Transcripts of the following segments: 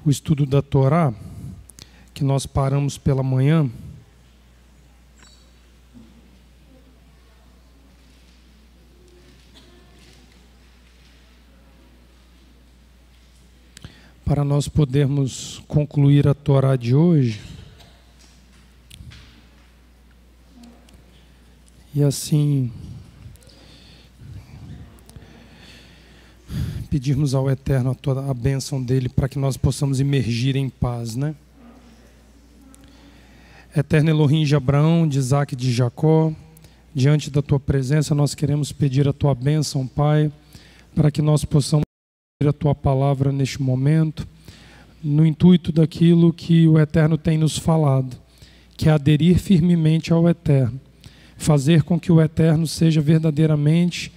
O estudo da Torá, que nós paramos pela manhã, para nós podermos concluir a Torá de hoje, e assim pedirmos ao Eterno a bênção dele para que nós possamos imergir em paz, né? Eterno Elohim de Abraão, de Isaac e de Jacó, diante da tua presença nós queremos pedir a tua bênção, Pai, para que nós possamos ouvir a tua palavra neste momento, no intuito daquilo que o Eterno tem nos falado, que é aderir firmemente ao Eterno, fazer com que o Eterno seja verdadeiramente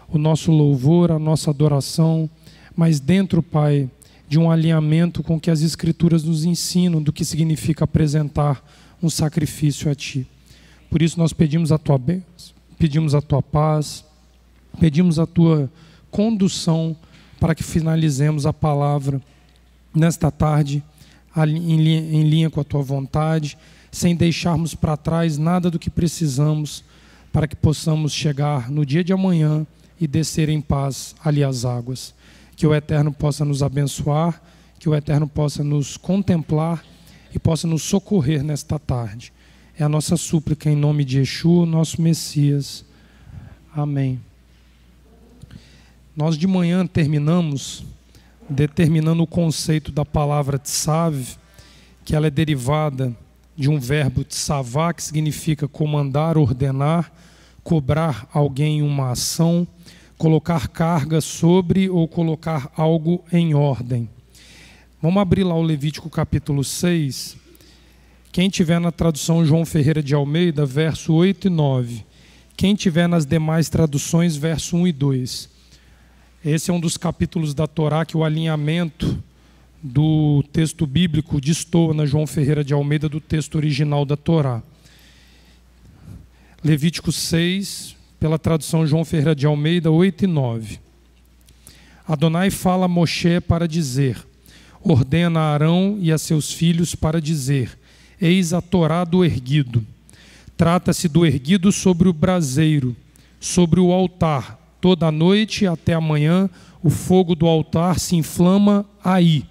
o nosso louvor, a nossa adoração, mas dentro, Pai, de um alinhamento com o que as Escrituras nos ensinam do que significa apresentar um sacrifício a Ti. Por isso nós pedimos a Tua bênção, pedimos a Tua paz, pedimos a Tua condução para que finalizemos a palavra nesta tarde em linha com a Tua vontade, sem deixarmos para trás nada do que precisamos para que possamos chegar no dia de amanhã e descer em paz ali às águas. Que o Eterno possa nos abençoar, que o Eterno possa nos contemplar e possa nos socorrer nesta tarde. É a nossa súplica em nome de Yeshua, nosso Messias. Amém. Nós de manhã terminamos determinando o conceito da palavra tsav, que ela é derivada de um verbo tsavá, que significa comandar, ordenar, cobrar alguém uma ação, colocar carga sobre ou colocar algo em ordem. Vamos abrir lá o Levítico capítulo 6. Quem tiver na tradução João Ferreira de Almeida, verso 8 e 9. Quem tiver nas demais traduções, verso 1 e 2. Esse é um dos capítulos da Torá que o alinhamento do texto bíblico destoa na João Ferreira de Almeida do texto original da Torá. Levítico 6, pela tradução João Ferreira de Almeida, 8 e 9. Adonai fala a Moshe para dizer, ordena a Arão e a seus filhos para dizer, eis a Torá do erguido. Trata-se do erguido sobre o braseiro, sobre o altar. Toda a noite até amanhã o fogo do altar se inflama aí.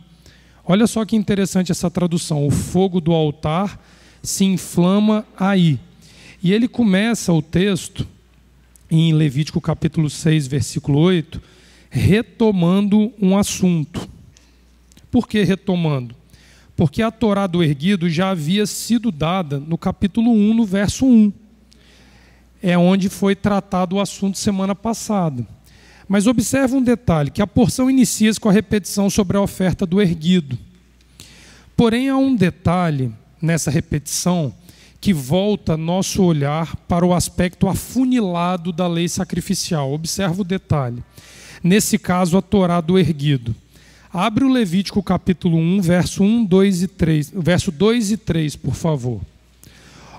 Olha só que interessante essa tradução, o fogo do altar se inflama aí. E ele começa o texto, em Levítico capítulo 6, versículo 8, retomando um assunto. Por que retomando? Porque a Torá do erguido já havia sido dada no capítulo 1, no verso 1. É onde foi tratado o assunto semana passada. Mas observa um detalhe, que a porção inicia-se com a repetição sobre a oferta do erguido. Porém, há um detalhe nessa repetição que volta nosso olhar para o aspecto afunilado da lei sacrificial. Observa o detalhe. Nesse caso, a Torá do erguido. Abre o Levítico capítulo 1, verso 1, 2 e 3, verso 2 e 3, por favor.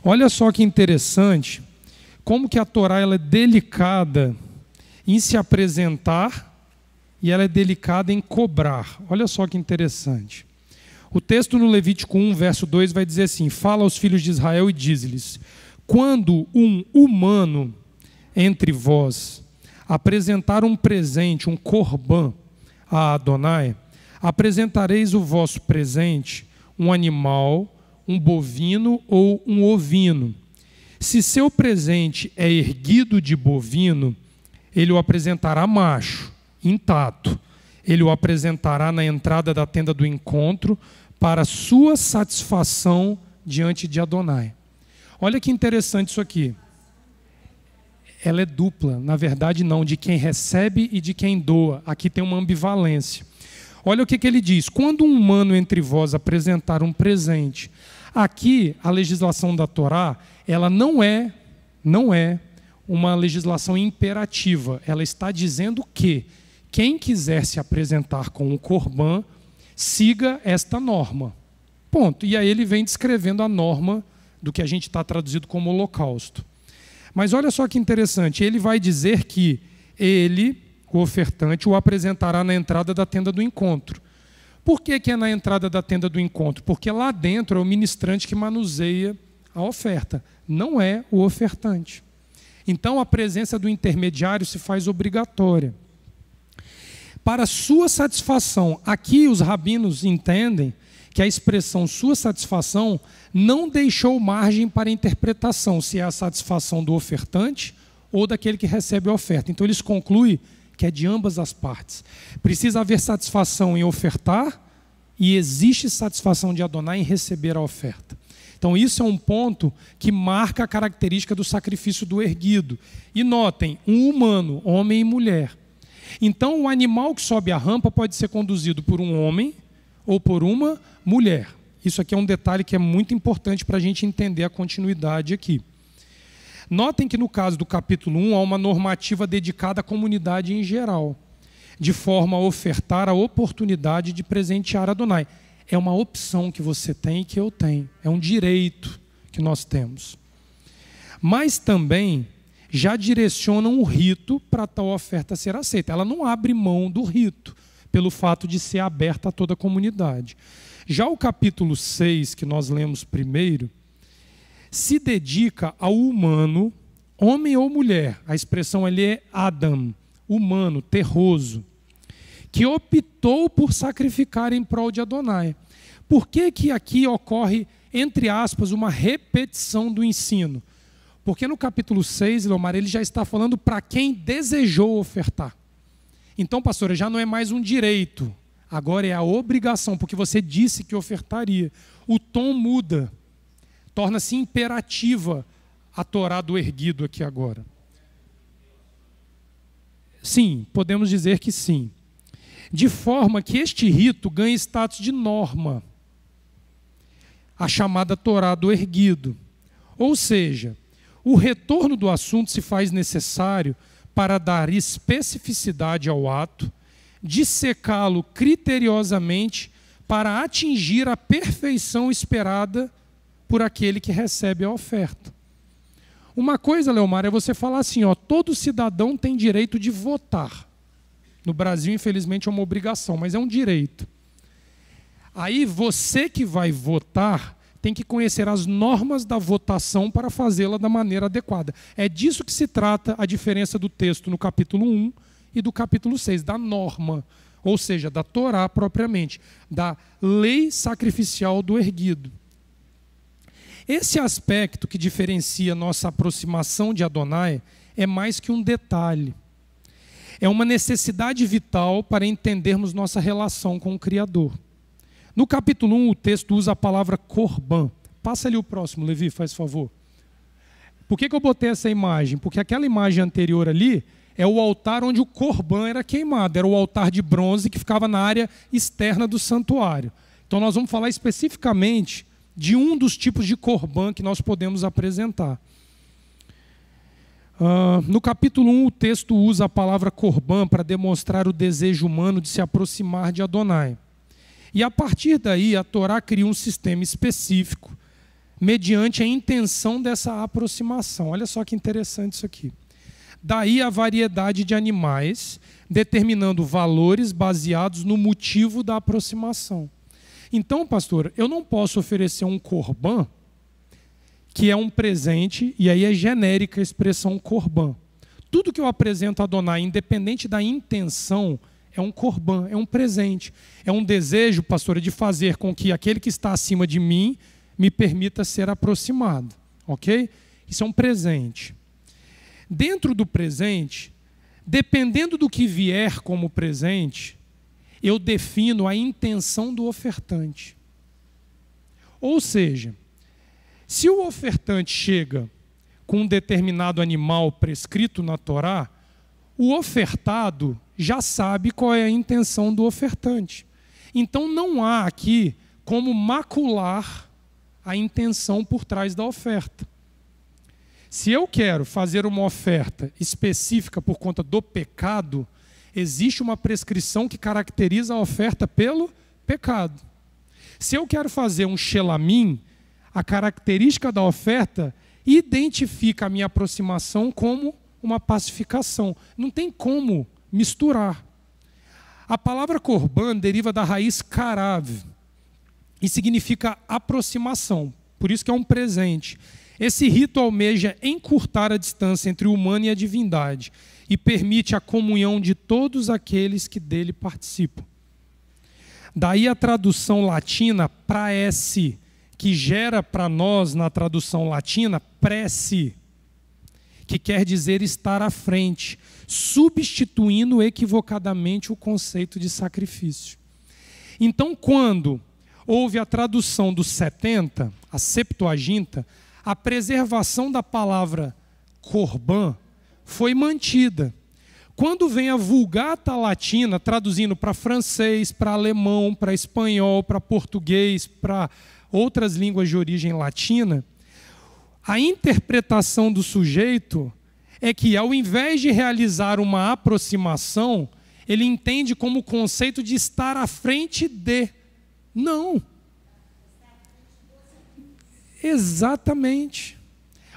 Olha só que interessante, como que a Torá ela é delicada em se apresentar e ela é delicada em cobrar. Olha só que interessante. O texto no Levítico 1, verso 2 vai dizer assim, fala aos filhos de Israel e diz-lhes, quando um humano entre vós apresentar um presente, um corban a Adonai, apresentareis o vosso presente, um animal, um bovino ou um ovino. Se seu presente é erguido de bovino, ele o apresentará macho, intacto. Ele o apresentará na entrada da tenda do encontro para sua satisfação diante de Adonai. Olha que interessante isso aqui. Ela é dupla, na verdade não, de quem recebe e de quem doa. Aqui tem uma ambivalência. Olha o que ele diz. Quando um humano entre vós apresentar um presente, aqui a legislação da Torá, ela não é uma legislação imperativa. Ela está dizendo que quem quiser se apresentar com o Corban, siga esta norma. Ponto. E aí ele vem descrevendo a norma do que a gente está traduzido como holocausto. Mas olha só que interessante, ele vai dizer que ele, o ofertante, o apresentará na entrada da tenda do encontro. Por que é na entrada da tenda do encontro? Porque lá dentro é o ministrante que manuseia a oferta, não é o ofertante. Então a presença do intermediário se faz obrigatória. Para sua satisfação, aqui os rabinos entendem que a expressão sua satisfação não deixou margem para interpretação, se é a satisfação do ofertante ou daquele que recebe a oferta. Então eles concluem que é de ambas as partes. Precisa haver satisfação em ofertar e existe satisfação de Adonai em receber a oferta. Então isso é um ponto que marca a característica do sacrifício do erguido. E notem, um humano, homem e mulher. Então o animal que sobe a rampa pode ser conduzido por um homem ou por uma mulher. Isso aqui é um detalhe que é muito importante para a gente entender a continuidade aqui. Notem que no caso do capítulo 1 há uma normativa dedicada à comunidade em geral, de forma a ofertar a oportunidade de presentear Adonai. É uma opção que você tem e que eu tenho. É um direito que nós temos. Mas também já direciona um rito para tal oferta ser aceita. Ela não abre mão do rito, pelo fato de ser aberta a toda a comunidade. Já o capítulo 6, que nós lemos primeiro, se dedica ao humano, homem ou mulher. A expressão ali é Adam, humano, terroso, que optou por sacrificar em prol de Adonai. Por que que aqui ocorre, entre aspas, uma repetição do ensino? Porque no capítulo 6, Leomar, ele já está falando para quem desejou ofertar. Então, pastora, já não é mais um direito, agora é a obrigação, porque você disse que ofertaria. O tom muda, torna-se imperativa a Torá do erguido aqui agora. Sim, podemos dizer que sim. De forma que este rito ganha status de norma, a chamada Torá do erguido. Ou seja, o retorno do assunto se faz necessário para dar especificidade ao ato, dissecá-lo criteriosamente para atingir a perfeição esperada por aquele que recebe a oferta. Uma coisa, Leomar, é você falar assim, ó, todo cidadão tem direito de votar. No Brasil, infelizmente, é uma obrigação, mas é um direito. Aí você que vai votar tem que conhecer as normas da votação para fazê-la da maneira adequada. É disso que se trata a diferença do texto no capítulo 1 e do capítulo 6, da norma, ou seja, da Torá propriamente, da lei sacrificial do erguido. Esse aspecto que diferencia nossa aproximação de Adonai é mais que um detalhe. É uma necessidade vital para entendermos nossa relação com o Criador. No capítulo 1, o texto usa a palavra corban. Passa ali o próximo, Levi, faz favor. Por que eu botei essa imagem? Porque aquela imagem anterior ali é o altar onde o corban era queimado. Era o altar de bronze que ficava na área externa do santuário. Então nós vamos falar especificamente de um dos tipos de corban que nós podemos apresentar. No capítulo 1, o texto usa a palavra corban para demonstrar o desejo humano de se aproximar de Adonai. E a partir daí, a Torá cria um sistema específico, mediante a intenção dessa aproximação. Olha só que interessante isso aqui. Daí a variedade de animais, determinando valores baseados no motivo da aproximação. Então, pastor, eu não posso oferecer um corban, que é um presente, e aí é genérica a expressão corban. Tudo que eu apresento a Adonai, independente da intenção, é um corban, é um presente. É um desejo, pastor, de fazer com que aquele que está acima de mim me permita ser aproximado. Ok? Isso é um presente. Dentro do presente, dependendo do que vier como presente, eu defino a intenção do ofertante. Ou seja, se o ofertante chega com um determinado animal prescrito na Torá, o ofertado já sabe qual é a intenção do ofertante. Então não há aqui como macular a intenção por trás da oferta. Se eu quero fazer uma oferta específica por conta do pecado, Existe uma prescrição que caracteriza a oferta pelo pecado. Se eu quero fazer um shelamim, a característica da oferta identifica a minha aproximação como uma pacificação. Não tem como misturar. A palavra korban deriva da raiz karav e significa aproximação. Por isso que é um presente. Esse rito almeja encurtar a distância entre o humano e a divindade e permite a comunhão de todos aqueles que dele participam. Daí a tradução latina, praece, que gera para nós, na tradução latina, prece, que quer dizer estar à frente, substituindo equivocadamente o conceito de sacrifício. Então, quando houve a tradução dos 70, a Septuaginta, a preservação da palavra korban foi mantida. Quando vem a Vulgata Latina, traduzindo para francês, para alemão, para espanhol, para português, para outras línguas de origem latina, a interpretação do sujeito é que, ao invés de realizar uma aproximação, ele entende como o conceito de estar à frente de. Não. Exatamente.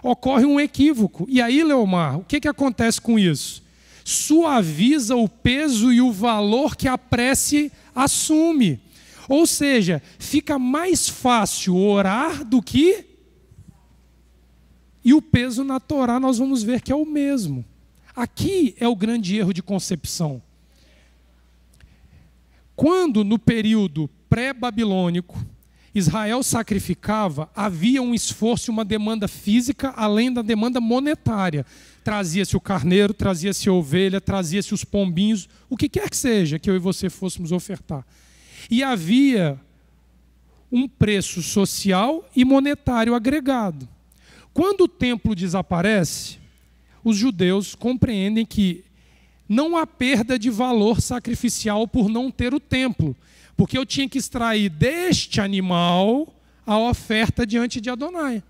Ocorre um equívoco. E aí, Leomar, o que acontece com isso? Suaviza o peso e o valor que a prece assume. Ou seja, fica mais fácil orar do que... E o peso na Torá nós vamos ver que é o mesmo. Aqui é o grande erro de concepção. Quando, no período pré-babilônico, Israel sacrificava, havia um esforço e uma demanda física além da demanda monetária. Trazia-se o carneiro, trazia-se a ovelha, trazia-se os pombinhos, o que quer que seja que eu e você fôssemos ofertar. E havia um preço social e monetário agregado. Quando o templo desaparece, os judeus compreendem que não há perda de valor sacrificial por não ter o templo, porque eu tinha que extrair deste animal a oferta diante de Adonai,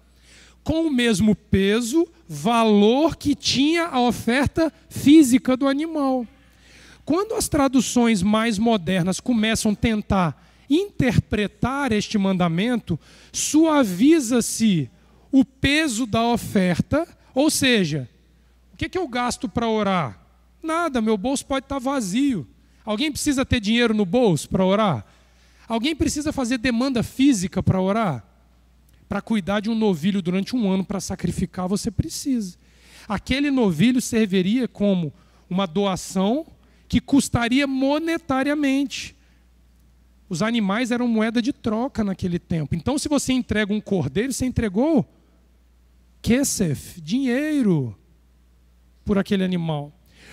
com o mesmo peso, valor que tinha a oferta física do animal. Quando as traduções mais modernas começam a tentar interpretar este mandamento, suaviza-se o peso da oferta, ou seja, o que eu gasto para orar? Nada, meu bolso pode estar vazio. Alguém precisa ter dinheiro no bolso para orar? Alguém precisa fazer demanda física para orar? Para cuidar de um novilho durante um ano para sacrificar, você precisa. Aquele novilho serviria como uma doação que custaria monetariamente. Os animais eram moeda de troca naquele tempo. Então, se você entrega um cordeiro, você entregou kesef, dinheiro, por aquele animal.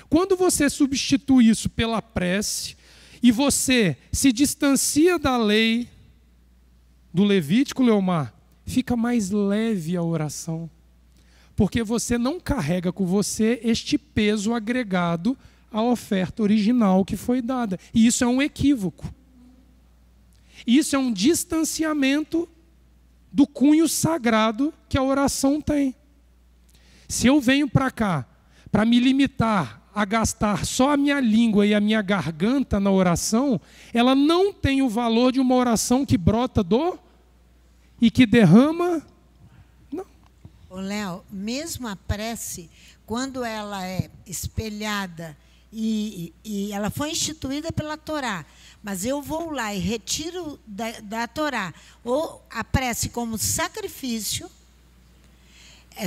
Quando você substitui isso pela prece e você se distancia da lei do Levítico, Leomar, fica mais leve a oração, porque você não carrega com você este peso agregado à oferta original que foi dada. E isso é um equívoco. Isso é um distanciamento do cunho sagrado que a oração tem. Se eu venho para cá para me limitar a gastar só a minha língua e a minha garganta na oração, ela não tem o valor de uma oração que brota do e que derrama. Não. Ô Léo, mesmo a prece, quando ela é espelhada e ela foi instituída pela Torá, mas eu vou lá e retiro da Torá ou a prece como sacrifício,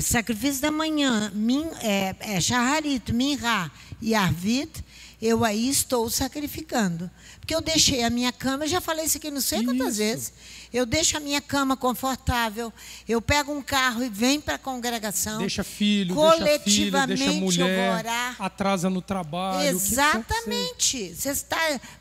sacrifício da manhã, shaharit, minhá e arvit, eu aí estou sacrificando. Porque eu deixei a minha cama, eu já falei isso aqui não sei quantas vezes, eu deixo a minha cama confortável, eu pego um carro e venho para a congregação. Deixa filho, coletivamente deixa mulher, eu vou orar. Atrasa no trabalho. Exatamente.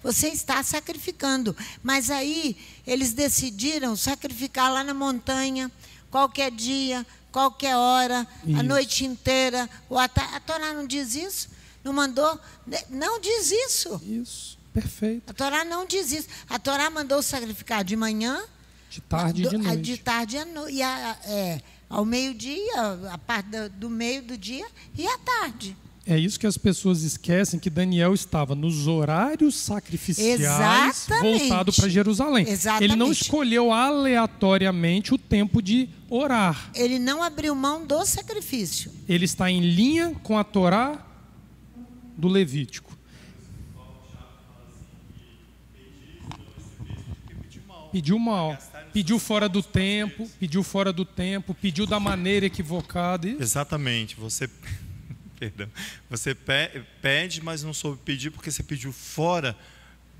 Você está sacrificando. Mas aí eles decidiram sacrificar lá na montanha, qualquer dia, qualquer hora, a noite inteira. A Torá não diz isso? Não mandou? Não diz isso. Isso, perfeito. A Torá não diz isso. A Torá mandou sacrificar de manhã, de tarde e de noite. De tarde e ao meio-dia, a parte do meio do dia e à tarde. É isso que as pessoas esquecem, que Daniel estava nos horários sacrificiais voltado para Jerusalém. Exatamente. Ele não escolheu aleatoriamente o tempo de orar. Ele não abriu mão do sacrifício. Ele está em linha com a Torá do Levítico. Pediu mal, pediu fora do tempo, pediu da maneira equivocada. Exatamente, perdão, você pede, mas não soube pedir porque você pediu fora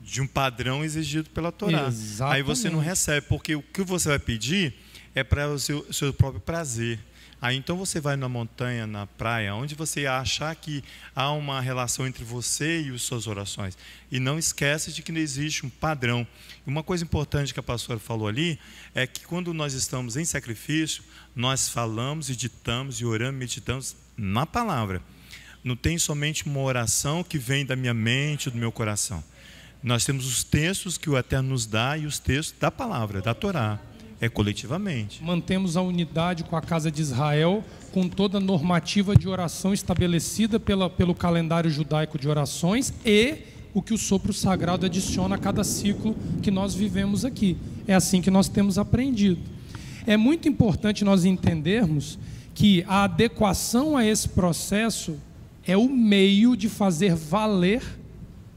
de um padrão exigido pela Torá. Exatamente. Aí você não recebe, porque o que você vai pedir é para o seu próprio prazer. Aí então você vai na montanha, na praia, onde você achar que há uma relação entre você e as suas orações. E não esquece de que não existe um padrão. Uma coisa importante que a pastora falou ali é que quando nós estamos em sacrifício, nós falamos e ditamos e oramos e meditamos na palavra. Não tem somente uma oração que vem da minha mente, do meu coração. Nós temos os textos que o Eterno nos dá e os textos da palavra, da Torá. É coletivamente. Mantemos a unidade com a casa de Israel, com toda a normativa de oração estabelecida pelo calendário judaico de orações e o que o sopro sagrado adiciona a cada ciclo que nós vivemos aqui. É assim que nós temos aprendido. É muito importante nós entendermos que a adequação a esse processo é o meio de fazer valer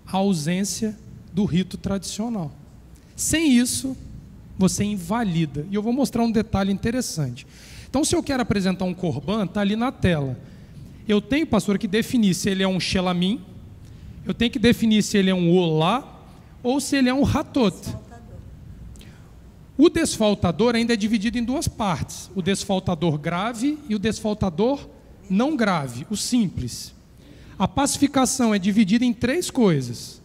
a ausência do rito tradicional. Sem isso, você invalida. E eu vou mostrar um detalhe interessante. Então, se eu quero apresentar um corban, está ali na tela. Eu tenho, pastor, que definir se ele é um shelamim, eu tenho que definir se ele é um olá, ou se ele é um hatot. O desfaltador ainda é dividido em duas partes. O desfaltador grave e o desfaltador não grave, o simples. A pacificação é dividida em três coisas: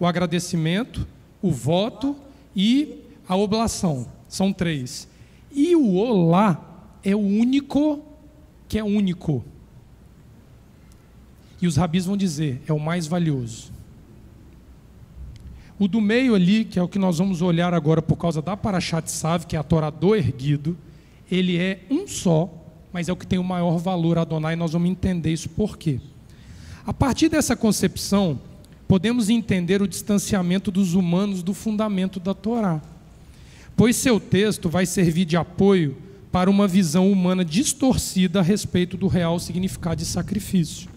o agradecimento, o voto e a oblação. São três. E o olá é o único que é único. E os rabis vão dizer, é o mais valioso. O do meio ali, que é o que nós vamos olhar agora por causa da Parashat Tzav, que é a Torá do erguido, ele é um só, mas é o que tem o maior valor a Adonai, e nós vamos entender isso por quê. A partir dessa concepção, podemos entender o distanciamento dos humanos do fundamento da Torá, pois seu texto vai servir de apoio para uma visão humana distorcida a respeito do real significado de sacrifício.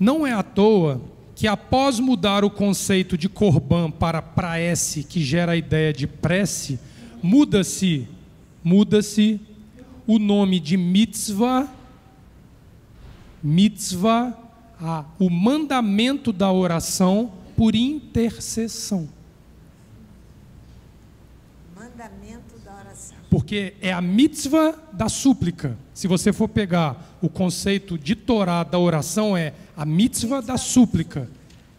Não é à toa que, após mudar o conceito de korban para praece, que gera a ideia de prece, muda-se o nome de mitzvah, o mandamento da oração por intercessão. Mandamento da oração. Porque é a mitzvah da súplica. Se você for pegar o conceito de Torá da oração, é a mitzvah da súplica.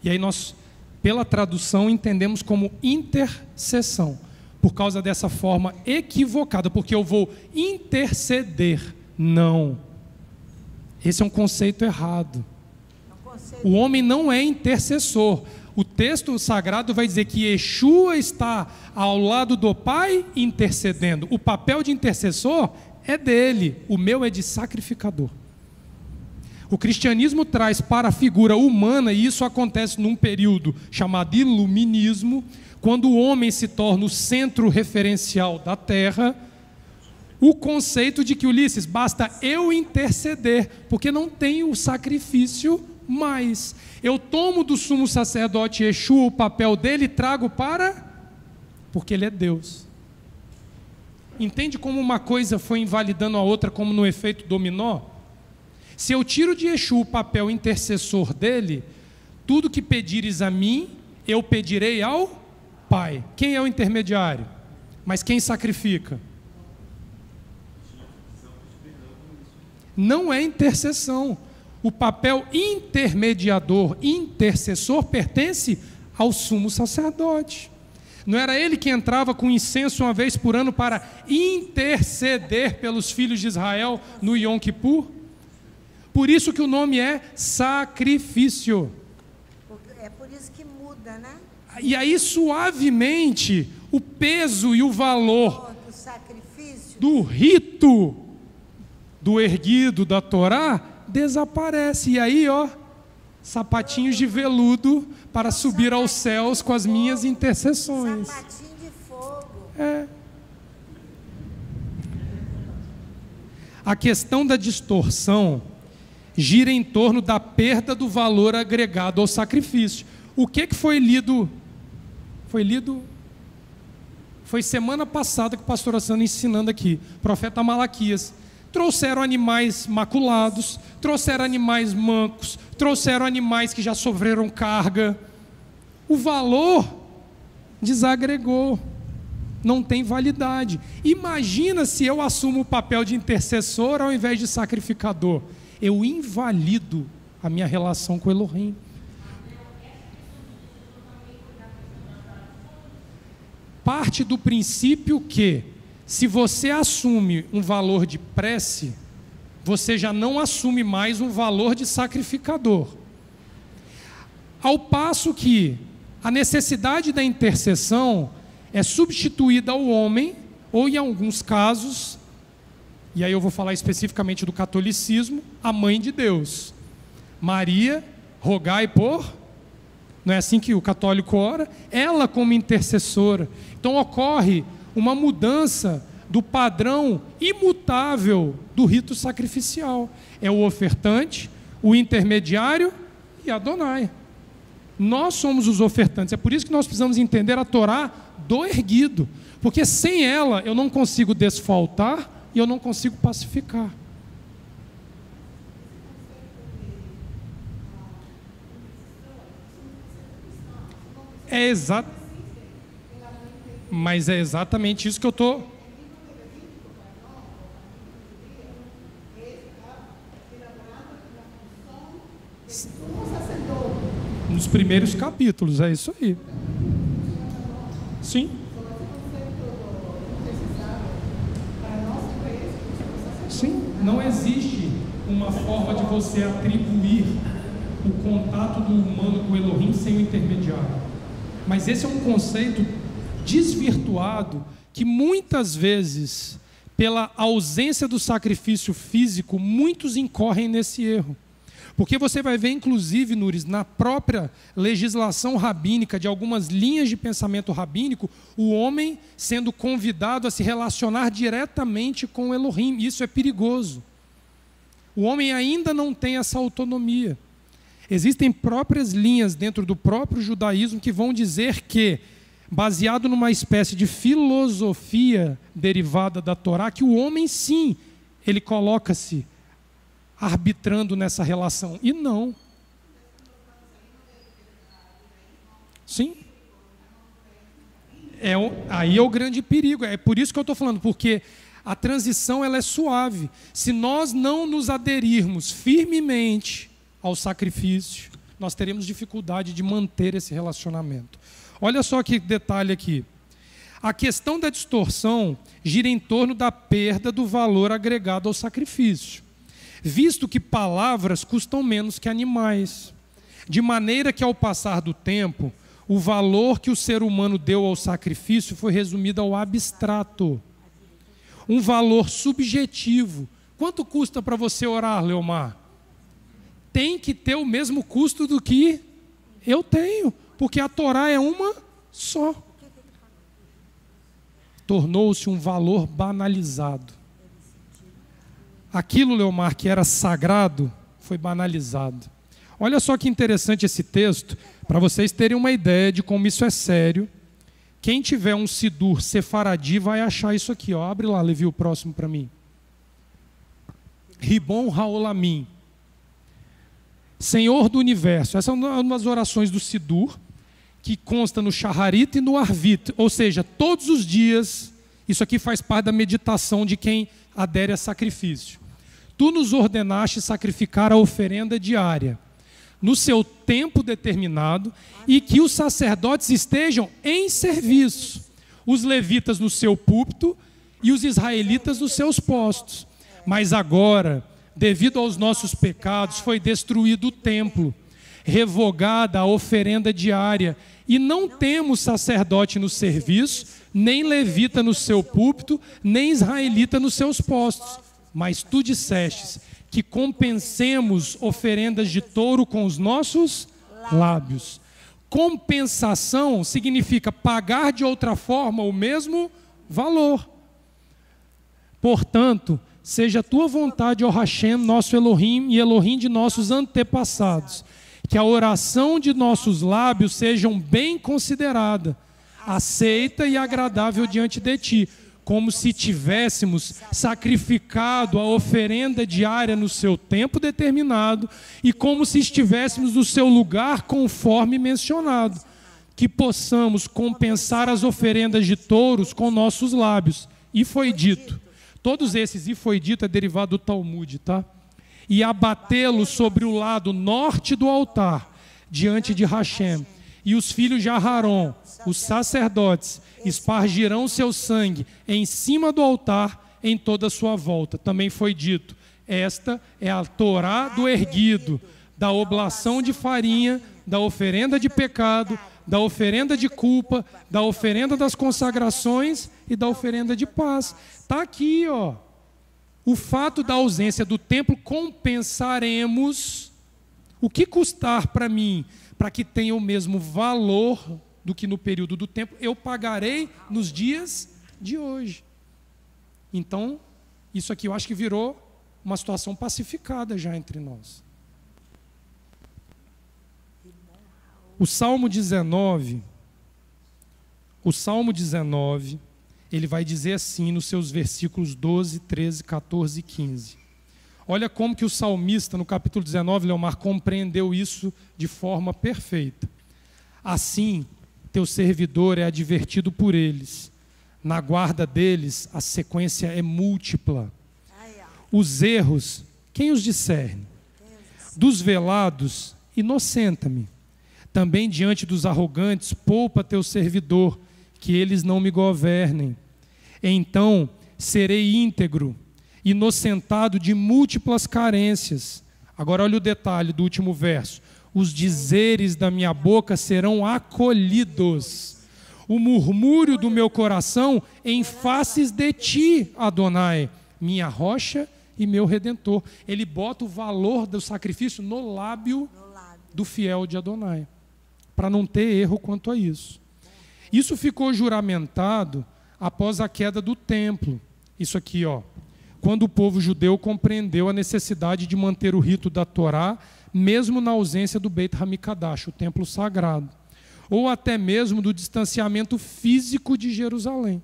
E aí nós, pela tradução, entendemos como intercessão, por causa dessa forma equivocada, porque eu vou interceder. Não. Esse é um conceito errado. O homem não é intercessor. O texto sagrado vai dizer que Yeshua está ao lado do Pai intercedendo. O papel de intercessor é dele, o meu é de sacrificador. O cristianismo traz para a figura humana, e isso acontece num período chamado iluminismo, quando o homem se torna o centro referencial da terra, o conceito de que, Ulisses, basta eu interceder, porque não tem o sacrifício mais. Eu tomo do sumo sacerdote Yeshua o papel dele e trago porque ele é Deus. Entende como uma coisa foi invalidando a outra, como no efeito dominó? Se eu tiro de Yeshua o papel intercessor dele, tudo que pedires a mim, eu pedirei ao Pai. Quem é o intermediário? Mas quem sacrifica? Não é intercessão. O papel intermediador, intercessor, pertence ao sumo sacerdote. Não era ele que entrava com incenso uma vez por ano para interceder pelos filhos de Israel no Yom Kippur? Por isso que o nome é sacrifício. É por isso que muda, né? E aí, suavemente, o peso e o valor do sacrifício, do rito do erguido da Torá desaparece. E aí, ó, sapatinhos de veludo para subir aos céus com as minhas intercessões. Sapatinho de fogo. É. A questão da distorção gira em torno da perda do valor agregado ao sacrifício. O que foi lido? Foi semana passada que o pastor Assano ensinando aqui, profeta Malaquias. Trouxeram animais maculados, trouxeram animais mancos, trouxeram animais que já sofreram carga. O valor desagregou, não tem validade. Imagina se eu assumo o papel de intercessor ao invés de sacrificador. Eu invalido a minha relação com Elohim. Parte do princípio que, se você assume um valor de prece, você já não assume mais um valor de sacrificador. Ao passo que a necessidade da intercessão é substituída ao homem, ou em alguns casos, e aí eu vou falar especificamente do catolicismo, a mãe de Deus. Maria, rogai por... Não é assim que o católico ora? Ela como intercessora. Então ocorre uma mudança do padrão imutável do rito sacrificial. É o ofertante, o intermediário e Adonai. Nós somos os ofertantes. É por isso que nós precisamos entender a Torá do erguido. Porque sem ela eu não consigo desfaltar e eu não consigo pacificar. Mas é exatamente isso que eu estou... Nos primeiros capítulos, é isso aí. Sim. Sim, não existe uma forma de você atribuir o contato do humano com o Elohim sem o intermediário. Mas esse é um conceito desvirtuado que muitas vezes, pela ausência do sacrifício físico, muitos incorrem nesse erro. Porque você vai ver, inclusive, Nuris, na própria legislação rabínica, de algumas linhas de pensamento rabínico, o homem sendo convidado a se relacionar diretamente com o Elohim. Isso é perigoso. O homem ainda não tem essa autonomia. Existem próprias linhas dentro do próprio judaísmo que vão dizer que, baseado numa espécie de filosofia derivada da Torá, que o homem, sim, ele coloca-se arbitrando nessa relação. E não. Sim. Aí é o grande perigo. É por isso que eu estou falando, porque a transição ela é suave. Se nós não nos aderirmos firmemente ao sacrifício, nós teremos dificuldade de manter esse relacionamento. Olha só que detalhe aqui. A questão da distorção gira em torno da perda do valor agregado ao sacrifício, visto que palavras custam menos que animais, de maneira que ao passar do tempo, o valor que o ser humano deu ao sacrifício foi resumido ao abstrato, um valor subjetivo. Quanto custa para você orar, Leomar? Tem que ter o mesmo custo do que eu tenho, porque a Torá é uma só. Tornou-se um valor banalizado. Aquilo, Leomar, que era sagrado, foi banalizado. Olha só que interessante esse texto, para vocês terem uma ideia de como isso é sério. Quem tiver um Sidur Sefaradi vai achar isso aqui, ó. Abre lá, Levi, o próximo para mim. Ribon Haolamim. Senhor do Universo. Essa é uma das orações do Sidur, que consta no Shaharit e no Arvit. Ou seja, todos os dias, isso aqui faz parte da meditação de quem adere a sacrifício. Tu nos ordenaste sacrificar a oferenda diária, no seu tempo determinado, e que os sacerdotes estejam em serviço, os levitas no seu púlpito e os israelitas nos seus postos. Mas agora, devido aos nossos pecados, foi destruído o templo, revogada a oferenda diária, e não temos sacerdote no serviço, nem levita no seu púlpito, nem israelita nos seus postos. Mas tu dissestes que compensemos oferendas de touro com os nossos lábios. Compensação significa pagar de outra forma o mesmo valor. Portanto, seja a tua vontade, ó Hashem, nosso Elohim e Elohim de nossos antepassados, que a oração de nossos lábios sejam bem considerada, aceita e agradável diante de ti, como se tivéssemos sacrificado a oferenda diária no seu tempo determinado e como se estivéssemos no seu lugar conforme mencionado, que possamos compensar as oferendas de touros com nossos lábios. E foi dito. Todos esses "e foi dito" é derivado do Talmud, tá? E abatê-los sobre o lado norte do altar, diante de Hashem. E os filhos de Aharon, os sacerdotes, espargirão seu sangue em cima do altar em toda a sua volta. Também foi dito: esta é a Torá do erguido, da oblação de farinha, da oferenda de pecado, da oferenda de culpa, da oferenda das consagrações e da oferenda de paz. Está aqui, ó. O fato da ausência do templo, compensaremos. O que custar para mim, para que tenha o mesmo valor do que no período do templo, eu pagarei nos dias de hoje. Então, isso aqui eu acho que virou uma situação pacificada já entre nós. O Salmo 19, ele vai dizer assim nos seus versículos 12, 13, 14 e 15. Olha como que o salmista, no capítulo 19, Leomar, compreendeu isso de forma perfeita. Assim, teu servidor é advertido por eles. Na guarda deles, a sequência é múltipla. Os erros, quem os discerne? Dos velados, inocenta-me. Também diante dos arrogantes, poupa teu servidor, que eles não me governem. Então serei íntegro, inocentado de múltiplas carências. Agora olha o detalhe do último verso. Os dizeres da minha boca serão acolhidos. O murmúrio do meu coração em faces de ti, Adonai, minha rocha e meu redentor. Ele bota o valor do sacrifício no lábio do fiel de Adonai, para não ter erro quanto a isso. Isso ficou juramentado após a queda do templo. Isso aqui, ó. Quando o povo judeu compreendeu a necessidade de manter o rito da Torá, mesmo na ausência do Beit Hamikdash, o templo sagrado, ou até mesmo do distanciamento físico de Jerusalém.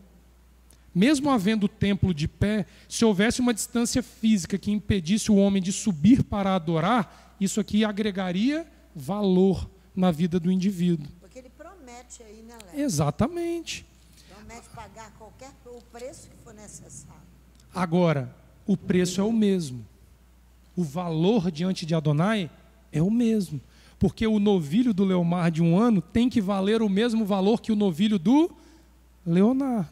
Mesmo havendo o templo de pé, se houvesse uma distância física que impedisse o homem de subir para adorar, isso aqui agregaria valor na vida do indivíduo. Porque ele promete aí, né, Léo? Exatamente. Promete pagar o preço que for necessário. Agora, o preço é o mesmo. O valor diante de Adonai é o mesmo. Porque o novilho do Leomar de 1 ano tem que valer o mesmo valor que o novilho do Leonardo.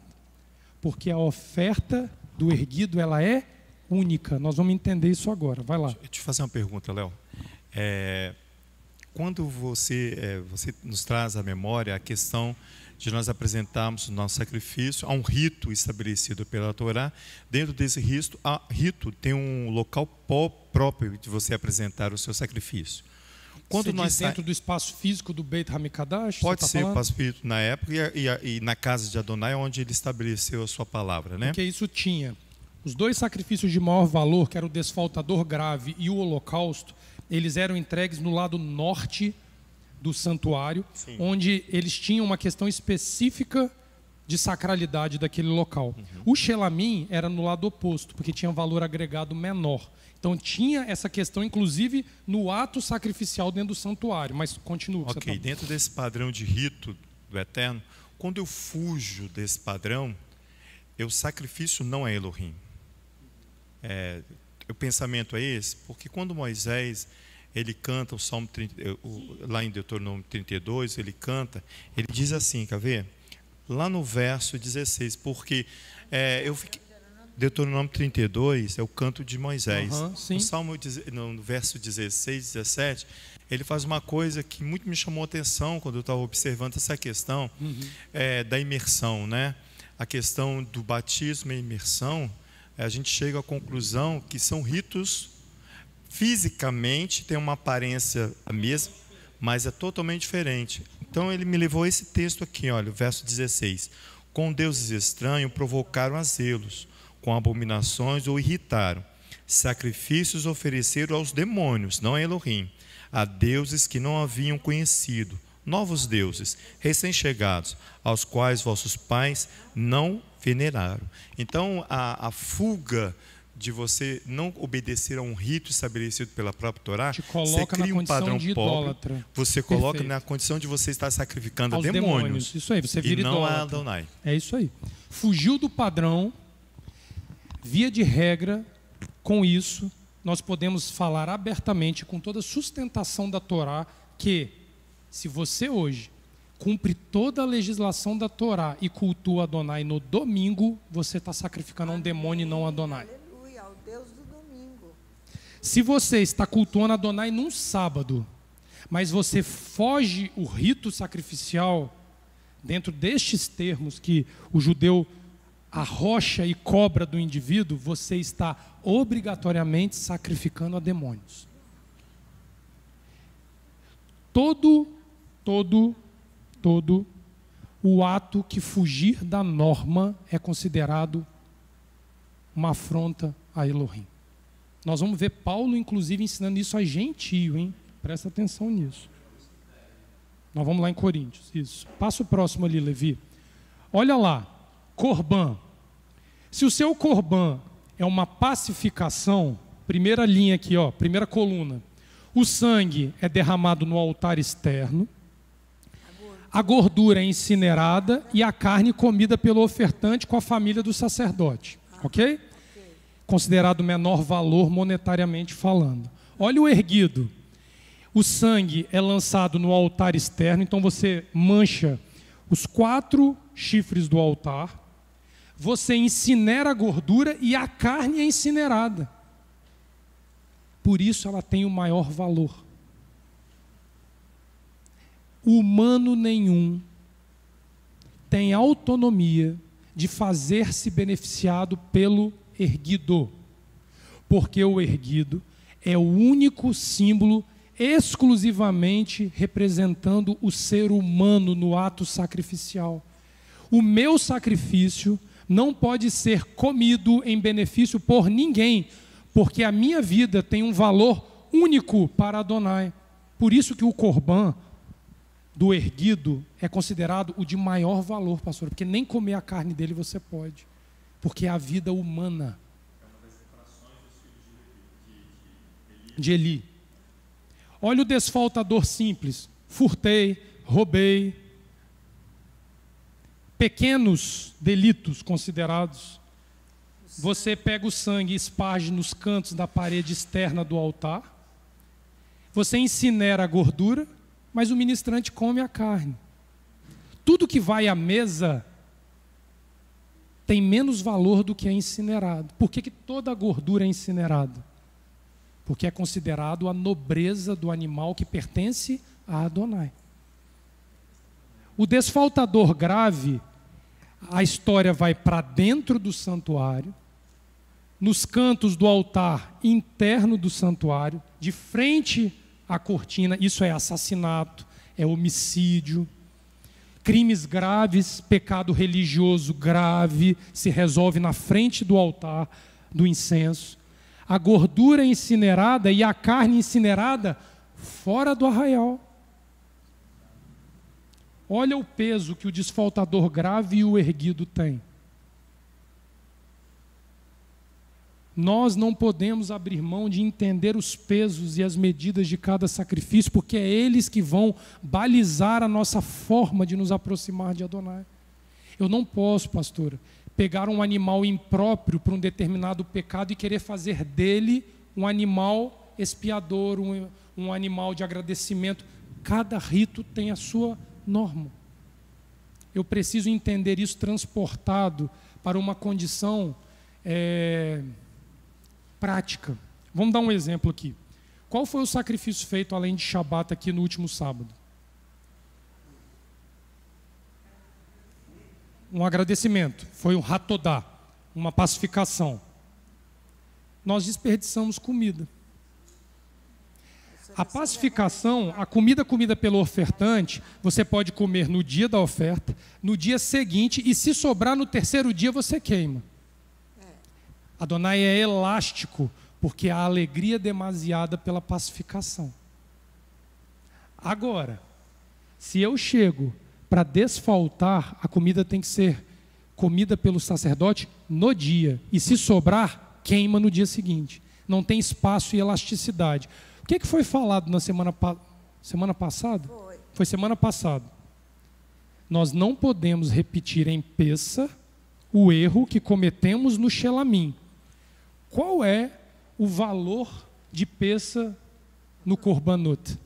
Porque a oferta do erguido, ela é única. Nós vamos entender isso agora. Vai lá. Deixa eu te fazer uma pergunta, Léo. Quando você nos traz à memória a questão de nós apresentarmos o nosso sacrifício a um rito estabelecido pela Torá, dentro desse rito tem um local próprio de você apresentar o seu sacrifício. Quando nós dentro do espaço físico do Beit Hamikdash? Pode ser o espaço físico na época e na casa de Adonai, onde ele estabeleceu a sua palavra, né? Porque isso tinha os dois sacrifícios de maior valor, que era o desfaltador grave e o holocausto, eles eram entregues no lado norte do santuário, sim, onde eles tinham uma questão específica de sacralidade daquele local. O Shelamim era no lado oposto, porque tinha valor agregado menor. Então tinha essa questão, inclusive, no ato sacrificial dentro do santuário. Mas continua. Ok, dentro desse padrão de rito do Eterno, quando eu fujo desse padrão, o sacrifício não é Elohim. O pensamento é esse, porque quando Moisés ele canta o Salmo 30, lá em Deuteronômio 32, ele diz assim, quer ver? Lá no verso 16, porque Deuteronômio 32 é o canto de Moisés. No Salmo, no verso 16, 17, ele faz uma coisa que muito me chamou a atenção quando eu estava observando essa questão da imersão, né? A questão do batismo e imersão, a gente chega à conclusão que são ritos Fisicamente tem uma aparência a mesma, mas é totalmente diferente. Então ele me levou a esse texto aqui, olha, o verso 16. Com deuses estranhos provocaram a zelos, com abominações o irritaram. Sacrifícios ofereceram aos demônios, não a Elohim, a deuses que não haviam conhecido, novos deuses, recém-chegados, aos quais vossos pais não veneraram. Então a fuga de você não obedecer a um rito estabelecido pela própria Torá, você cria um padrão pobre, você coloca na condição de você estar sacrificando aos a demônios. Isso aí, você vira e não idólatra. a Adonai. É isso aí. Fugiu do padrão, via de regra, com isso, nós podemos falar abertamente, com toda a sustentação da Torá, que se você hoje cumpre toda a legislação da Torá e cultua Adonai no domingo, você está sacrificando a um demônio e não a Adonai. Se você está cultuando Adonai num sábado, mas você foge o rito sacrificial, dentro destes termos que o judeu arrocha e cobra do indivíduo, você está obrigatoriamente sacrificando a demônios. Todo o ato que fugir da norma é considerado uma afronta a Elohim. Nós vamos ver Paulo, inclusive, ensinando isso a gentio, hein? Presta atenção nisso. Nós vamos lá em Coríntios, isso. Passa o próximo ali, Levi. Olha lá, Corban. Se o seu Corban é uma pacificação, primeira linha aqui, ó, primeira coluna. O sangue é derramado no altar externo, a gordura é incinerada e a carne comida pelo ofertante com a família do sacerdote. Ok? Considerado menor valor monetariamente falando. Olha o erguido. O sangue é lançado no altar externo, então você mancha os 4 chifres do altar, você incinera a gordura e a carne é incinerada. Por isso ela tem o maior valor. Humano nenhum tem autonomia de fazer-se beneficiado pelo erguido, porque o erguido é o único símbolo exclusivamente representando o ser humano no ato sacrificial. O meu sacrifício não pode ser comido em benefício por ninguém, porque a minha vida tem um valor único para Adonai. Por isso que o corban do erguido é considerado o de maior valor, pastor, porque nem comer a carne dele você pode. Porque é a vida humana de Eli. Olha o desfaltador simples. Furtei, roubei. Pequenos delitos considerados. Você pega o sangue e esparge nos cantos da parede externa do altar. Você incinera a gordura, mas o ministrante come a carne. Tudo que vai à mesa tem menos valor do que é incinerado. Por que toda a gordura é incinerada? Porque é considerado a nobreza do animal que pertence a Adonai. O desfaltador grave, a história vai para dentro do santuário, nos cantos do altar interno do santuário, de frente à cortina. Isso é assassinato, é homicídio. Crimes graves, pecado religioso grave, se resolve na frente do altar do incenso. A gordura incinerada e a carne incinerada fora do arraial. Olha o peso que o desfaltador grave e o erguido têm. Nós não podemos abrir mão de entender os pesos e as medidas de cada sacrifício, porque é eles que vão balizar a nossa forma de nos aproximar de Adonai. Eu não posso, pastora, pegar um animal impróprio para um determinado pecado e querer fazer dele um animal expiador, um animal de agradecimento. Cada rito tem a sua norma. Eu preciso entender isso transportado para uma condição prática. Vamos dar um exemplo aqui. Qual foi o sacrifício feito além de Shabat aqui no último sábado? Um agradecimento. Foi um hatodá, uma pacificação. Nós desperdiçamos comida. A pacificação, a comida pelo ofertante, você pode comer no dia da oferta, no dia seguinte, e se sobrar no terceiro dia, você queima. Adonai é elástico, porque há alegria demasiada pela pacificação. Agora, se eu chego para desfaltar, a comida tem que ser comida pelo sacerdote no dia, e se sobrar, queima no dia seguinte. Não tem espaço e elasticidade. O que foi falado na semana passada? Foi semana passada. Nós não podemos repetir em Pessa o erro que cometemos no Shelamim. Qual é o valor de Pessa no Korbanot?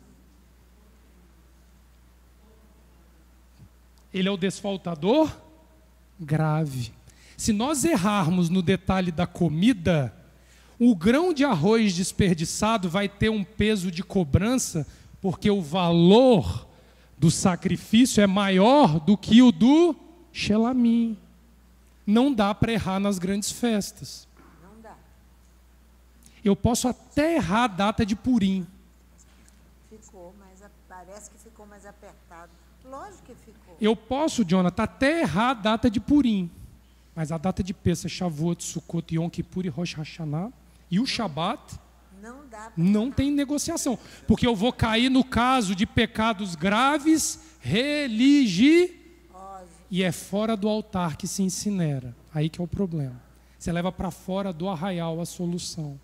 Ele é o desfaltador grave. Se nós errarmos no detalhe da comida, o grão de arroz desperdiçado vai ter um peso de cobrança, porque o valor do sacrifício é maior do que o do Shelamim. Não dá para errar nas grandes festas. Não dá. Eu posso até errar a data de Purim. Ficou, mas parece que ficou mais apertado. Lógico que ficou. Eu posso, Jonathan, até errar a data de Purim. Mas a data de Pessa, Shavuot, Sukkot, Yom Kippur e Rosh Hashanah e o Shabat, não tem negociação. Porque eu vou cair no caso de pecados graves, religiosos. E é fora do altar que se incinera. Aí que é o problema. Você leva para fora do arraial a solução.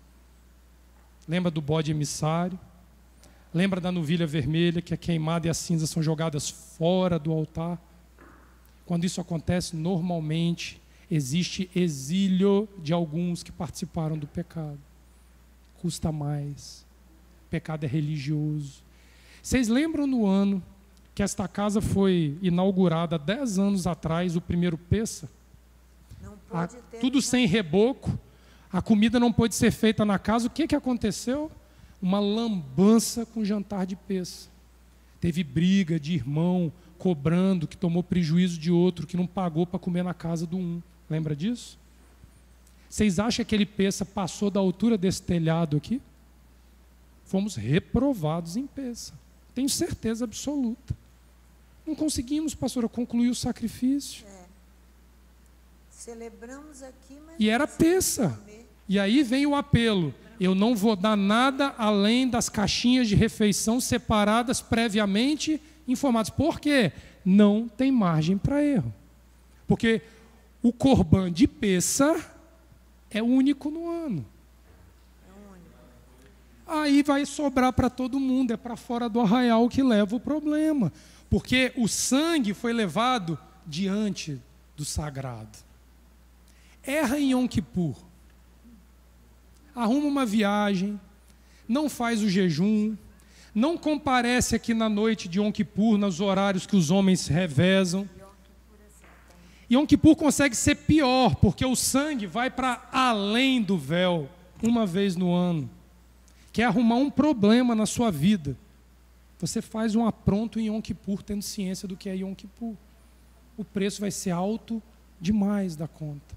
Lembra do bode emissário? Lembra da novilha vermelha, que é queimada e as cinzas são jogadas fora do altar? Quando isso acontece, normalmente existe exílio de alguns que participaram do pecado. Custa mais. O pecado é religioso. Vocês lembram no ano que esta casa foi inaugurada 10 anos atrás, o primeiro Pessa? Tudo sem reboco. A comida não pôde ser feita na casa. O que aconteceu? Uma lambança com jantar de Pessa. Teve briga de irmão cobrando, que tomou prejuízo de outro, que não pagou para comer na casa do um. Lembra disso? Vocês acham que aquele Pessa passou da altura desse telhado aqui? Fomos reprovados em Pessa. Tenho certeza absoluta. Não conseguimos, pastora, concluir o sacrifício. Celebramos aqui, mas e era Pessa. E aí vem o apelo. Eu não vou dar nada além das caixinhas de refeição separadas previamente informadas. Por quê? Não tem margem para erro. Porque o Corban de Pessa é único no ano. Aí vai sobrar para todo mundo, é para fora do arraial que leva o problema. Porque o sangue foi levado diante do sagrado. Erra em Yom Kippur. Arruma uma viagem, não faz o jejum, não comparece aqui na noite de Yom Kippur, nos horários que os homens revezam. Yom Kippur consegue ser pior, porque o sangue vai para além do véu, uma vez no ano. Quer arrumar um problema na sua vida, você faz um apronto em Yom Kippur, tendo ciência do que é Yom Kippur. O preço vai ser alto demais da conta.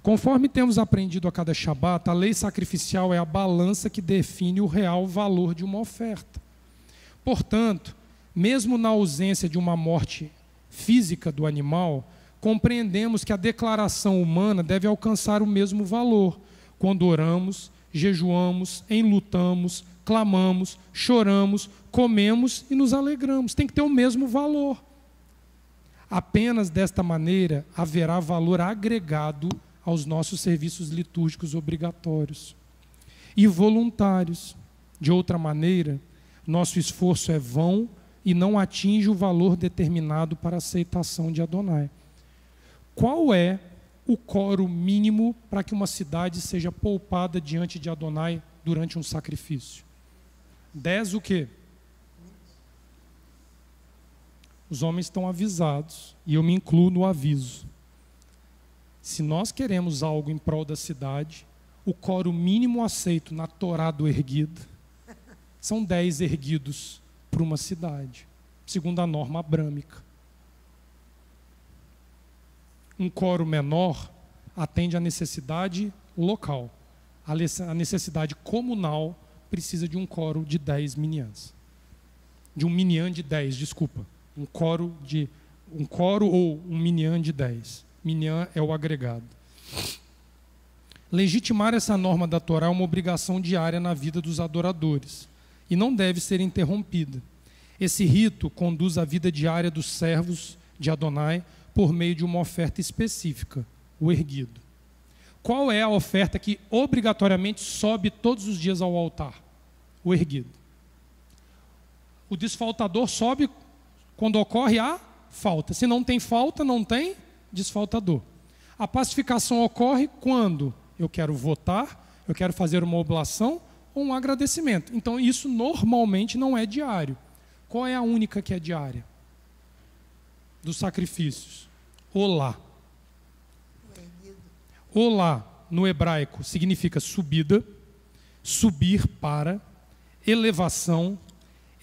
Conforme temos aprendido a cada Shabat, a lei sacrificial é a balança que define o real valor de uma oferta. Portanto, mesmo na ausência de uma morte física do animal, compreendemos que a declaração humana deve alcançar o mesmo valor quando oramos, jejuamos, enlutamos, clamamos, choramos, comemos e nos alegramos. Tem que ter o mesmo valor. Apenas desta maneira haverá valor agregado aos nossos serviços litúrgicos obrigatórios e voluntários. De outra maneira, nosso esforço é vão e não atinge o valor determinado para a aceitação de Adonai. Qual é o quórum mínimo para que uma cidade seja poupada diante de Adonai durante um sacrifício? 10 o quê? Os homens estão avisados, e eu me incluo no aviso. Se nós queremos algo em prol da cidade, o quórum mínimo aceito na Torá do erguido são 10 erguidos para uma cidade, segundo a norma abrâmica. Um quórum menor atende à necessidade local. A necessidade comunal precisa de um coro de 10 minhãs. De um minhã de 10, desculpa. Um coro ou um minhã de 10. Minhã é o agregado. Legitimar essa norma da Torá é uma obrigação diária na vida dos adoradores e não deve ser interrompida. Esse rito conduz à vida diária dos servos de Adonai por meio de uma oferta específica, o erguido. Qual é a oferta que obrigatoriamente sobe todos os dias ao altar? O erguido. O desfaltador sobe quando ocorre a falta. Se não tem falta, não tem desfaltador. A pacificação ocorre quando eu quero votar, eu quero fazer uma oblação ou um agradecimento. Então, isso normalmente não é diário. Qual é a única que é diária? Dos sacrifícios. Olá. Olá, no hebraico, significa subida, subir para, elevação,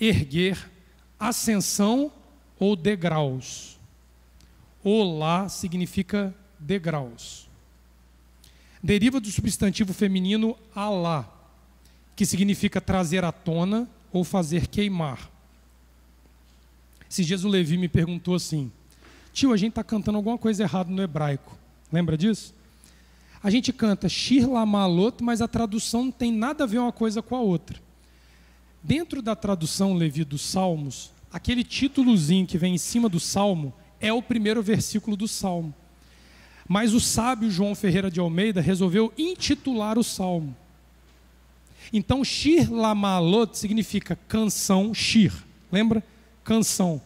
erguer, ascensão ou degraus. Olá significa degraus. Deriva do substantivo feminino alá, que significa trazer à tona ou fazer queimar. Esses dias o Levi me perguntou assim: tio, a gente está cantando alguma coisa errada no hebraico. Lembra disso? A gente canta Shir Lamalot, mas a tradução não tem nada a ver uma coisa com a outra. Dentro da tradução, Levi, dos Salmos, aquele títulozinho que vem em cima do Salmo é o primeiro versículo do Salmo. Mas o sábio João Ferreira de Almeida resolveu intitular o Salmo. Então, Shir Lamalot significa canção, Shir. Lembra? Canção.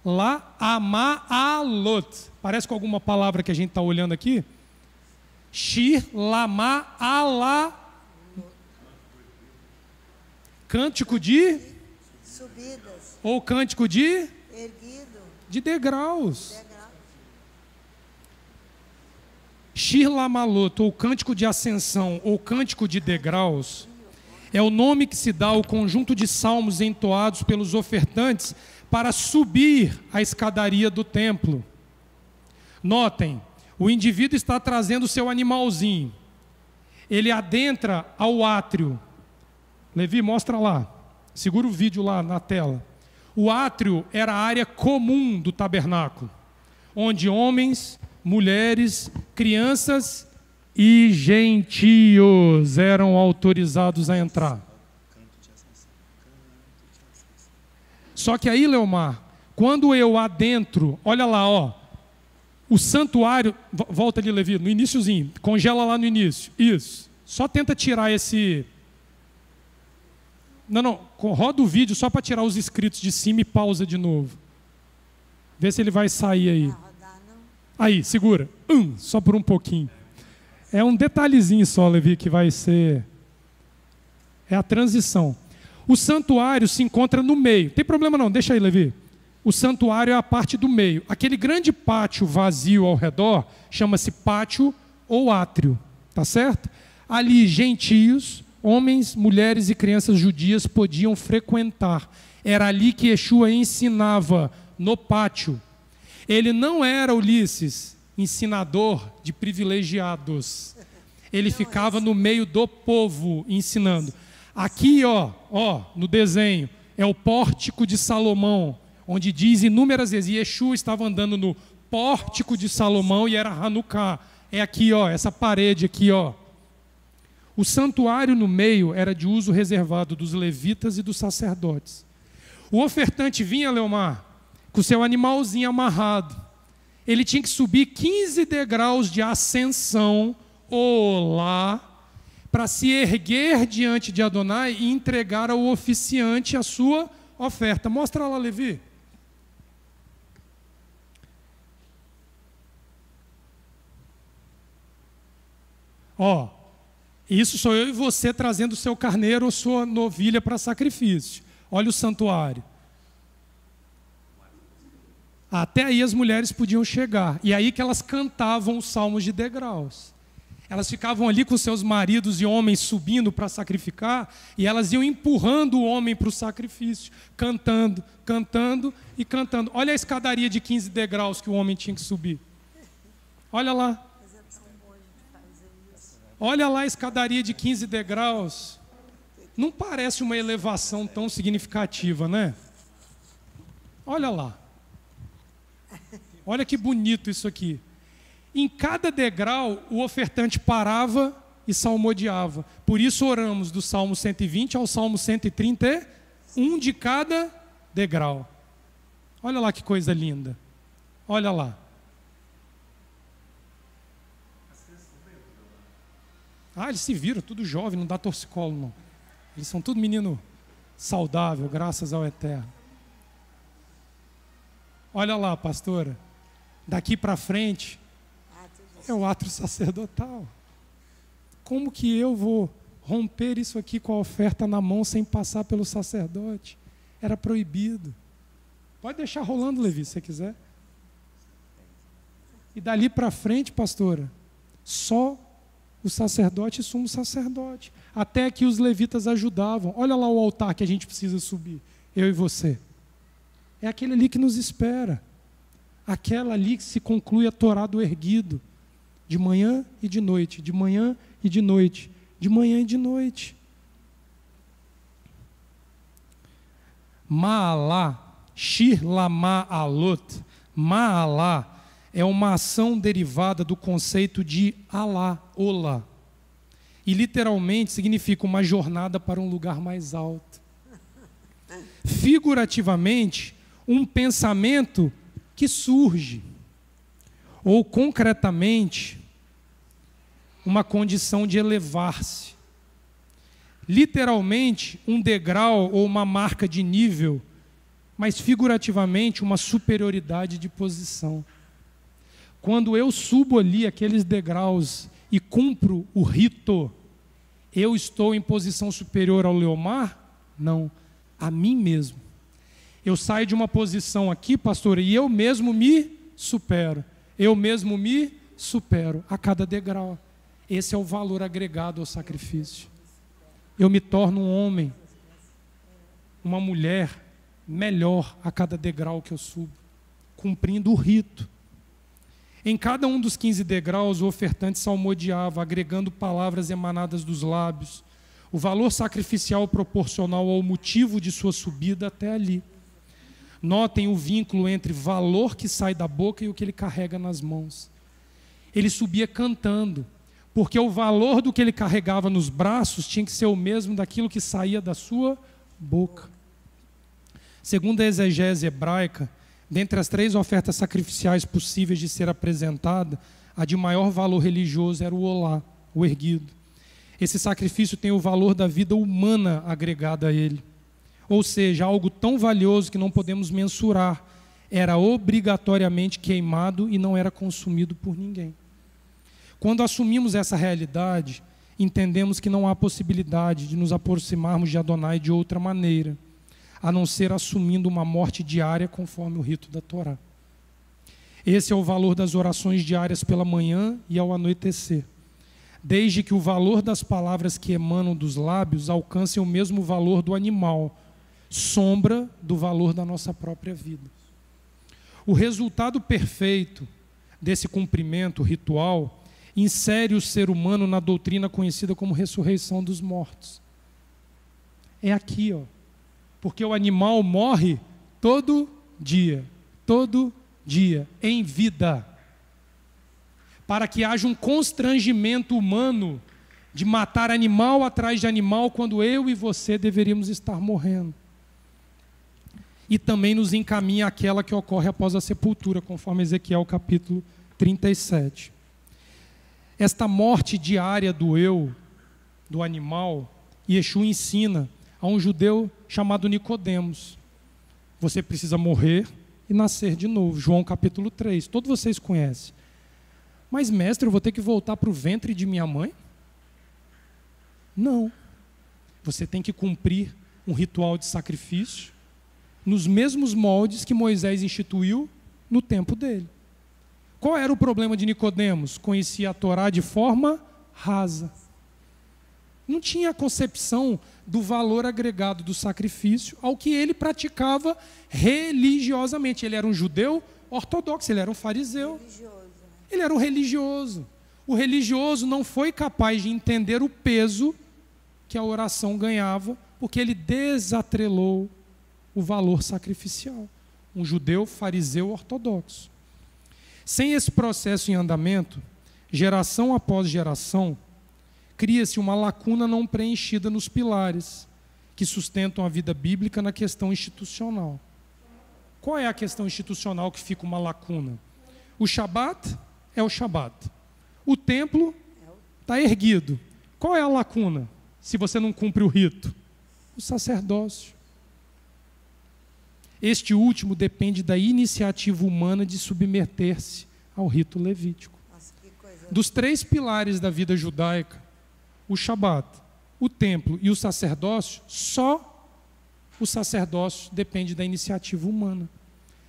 La Amaalot. Parece com alguma palavra que a gente está olhando aqui? Shir Lama Ala. Cântico de subidas. Ou cântico de Erguido. De degraus. Shir Lamalot, ou cântico de ascensão, ou cântico de degraus, é o nome que se dá ao conjunto de salmos entoados pelos ofertantes para subir a escadaria do templo. Notem, o indivíduo está trazendo o seu animalzinho. Ele adentra ao átrio. Levi, mostra lá. Segura o vídeo lá na tela. O átrio era a área comum do tabernáculo, onde homens, mulheres, crianças e gentios eram autorizados a entrar. Só que aí, Leomar, quando eu adentro, olha lá, ó, o santuário, volta ali, Levi, no iniciozinho, congela lá no início, isso, só tenta tirar esse, não, roda o vídeo só para tirar os escritos de cima e pausa de novo, vê se ele vai sair aí, aí, segura, só por um pouquinho, é um detalhezinho só, Levi, que vai ser, é a transição. O santuário se encontra no meio, tem problema não, deixa aí, Levi. O santuário é a parte do meio. Aquele grande pátio vazio ao redor chama-se pátio ou átrio, tá certo? Ali gentios, homens, mulheres e crianças judias podiam frequentar. Era ali que Yeshua ensinava, no pátio. Ele não era, Ulisses, ensinador de privilegiados. Ele ficava no meio do povo ensinando. Aqui, ó, no desenho, é o pórtico de Salomão, onde diz inúmeras vezes, Yeshua estava andando no pórtico de Salomão e era Hanukkah. É aqui, ó, essa parede aqui, ó. O santuário no meio era de uso reservado dos levitas e dos sacerdotes. O ofertante vinha, Leomar, com o seu animalzinho amarrado. Ele tinha que subir 15 degraus de ascensão, olá, para se erguer diante de Adonai e entregar ao oficiante a sua oferta. Mostra lá, Levi. Ó, isso sou eu e você trazendo o seu carneiro ou sua novilha para sacrifício. Olha o santuário. Até aí as mulheres podiam chegar. E aí que elas cantavam os salmos de degraus. Elas ficavam ali com seus maridos e homens subindo para sacrificar, e elas iam empurrando o homem para o sacrifício, cantando, cantando e cantando. Olha a escadaria de 15 degraus que o homem tinha que subir. Olha lá. Olha lá a escadaria de 15 degraus. Não parece uma elevação tão significativa, né? Olha lá. Olha que bonito isso aqui. Em cada degrau, o ofertante parava e salmodiava. Por isso oramos do Salmo 120 ao Salmo 131 de cada degrau. Olha lá que coisa linda. Olha lá. Ah, eles se viram, tudo jovem, não dá torcicolo não. Eles são tudo menino saudável, graças ao Eterno. Olha lá, pastora. Daqui para frente é o ato sacerdotal. Como que eu vou romper isso aqui com a oferta na mão sem passar pelo sacerdote? Era proibido. Pode deixar rolando, Levi, se você quiser. E dali para frente, pastora, só o sacerdote e sumo sacerdote. Até que os levitas ajudavam. Olha lá o altar que a gente precisa subir, eu e você. É aquele ali que nos espera. Aquela ali que se conclui a Torá do erguido. De manhã e de noite, de manhã e de noite, de manhã e de noite. Ma'alá, shir lama'alot. Ma'alá é uma ação derivada do conceito de Alá, Olá. E literalmente significa uma jornada para um lugar mais alto. Figurativamente, um pensamento que surge. Ou concretamente, uma condição de elevar-se. Literalmente, um degrau ou uma marca de nível, mas figurativamente, uma superioridade de posição. Quando eu subo ali aqueles degraus e cumpro o rito, eu estou em posição superior ao Leomar? Não, a mim mesmo. Eu saio de uma posição aqui, pastor, e eu mesmo me supero. Eu mesmo me supero a cada degrau. Esse é o valor agregado ao sacrifício. Eu me torno um homem, uma mulher melhor a cada degrau que eu subo, cumprindo o rito. Em cada um dos 15 degraus, o ofertante salmodiava, agregando palavras emanadas dos lábios, o valor sacrificial proporcional ao motivo de sua subida até ali. Notem o vínculo entre valor que sai da boca e o que ele carrega nas mãos. Ele subia cantando, porque o valor do que ele carregava nos braços tinha que ser o mesmo daquilo que saía da sua boca. Segundo a exegese hebraica, dentre as 3 ofertas sacrificiais possíveis de ser apresentada, a de maior valor religioso era o olá, o erguido. Esse sacrifício tem o valor da vida humana agregada a ele. Ou seja, algo tão valioso que não podemos mensurar. Era obrigatoriamente queimado e não era consumido por ninguém. Quando assumimos essa realidade, entendemos que não há possibilidade de nos aproximarmos de Adonai de outra maneira, a não ser assumindo uma morte diária conforme o rito da Torá. Esse é o valor das orações diárias pela manhã e ao anoitecer. Desde que o valor das palavras que emanam dos lábios alcance o mesmo valor do animal, sombra do valor da nossa própria vida. O resultado perfeito desse cumprimento ritual insere o ser humano na doutrina conhecida como ressurreição dos mortos. É aqui, ó. Porque o animal morre todo dia, em vida. Para que haja um constrangimento humano de matar animal atrás de animal, quando eu e você deveríamos estar morrendo. E também nos encaminha àquela que ocorre após a sepultura, conforme Ezequiel capítulo 37. Esta morte diária do eu, do animal, Yeshua ensina a um judeu chamado Nicodemos. Você precisa morrer e nascer de novo. João capítulo 3, todos vocês conhecem. Mas mestre, eu vou ter que voltar para o ventre de minha mãe? Não. Você tem que cumprir um ritual de sacrifício nos mesmos moldes que Moisés instituiu no tempo dele. Qual era o problema de Nicodemos? Conhecia a Torá de forma rasa. Não tinha concepção do valor agregado do sacrifício ao que ele praticava religiosamente. Ele era um judeu ortodoxo, ele era um fariseu. Ele era um religioso. O religioso não foi capaz de entender o peso que a oração ganhava, porque ele desatrelou o valor sacrificial. Um judeu fariseu ortodoxo. Sem esse processo em andamento, geração após geração, cria-se uma lacuna não preenchida nos pilares que sustentam a vida bíblica na questão institucional. Qual é a questão institucional que fica uma lacuna? O Shabat é o Shabat. O templo está erguido. Qual é a lacuna, se você não cumpre o rito? O sacerdócio. Este último depende da iniciativa humana de submeter-se ao rito levítico. Dos 3 pilares da vida judaica, o Shabat, o templo e o sacerdócio, só o sacerdócio depende da iniciativa humana.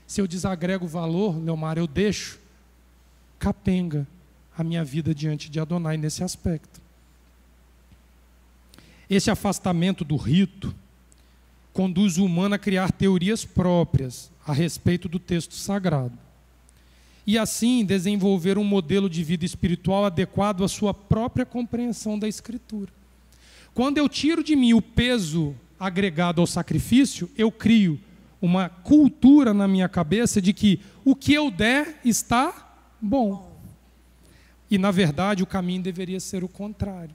Se eu desagrego o valor, Leomar, eu deixo capenga a minha vida diante de Adonai nesse aspecto. Esse afastamento do rito conduz o humano a criar teorias próprias a respeito do texto sagrado. E assim desenvolver um modelo de vida espiritual adequado à sua própria compreensão da Escritura. Quando eu tiro de mim o peso agregado ao sacrifício, eu crio uma cultura na minha cabeça de que o que eu der está bom. E, na verdade, o caminho deveria ser o contrário.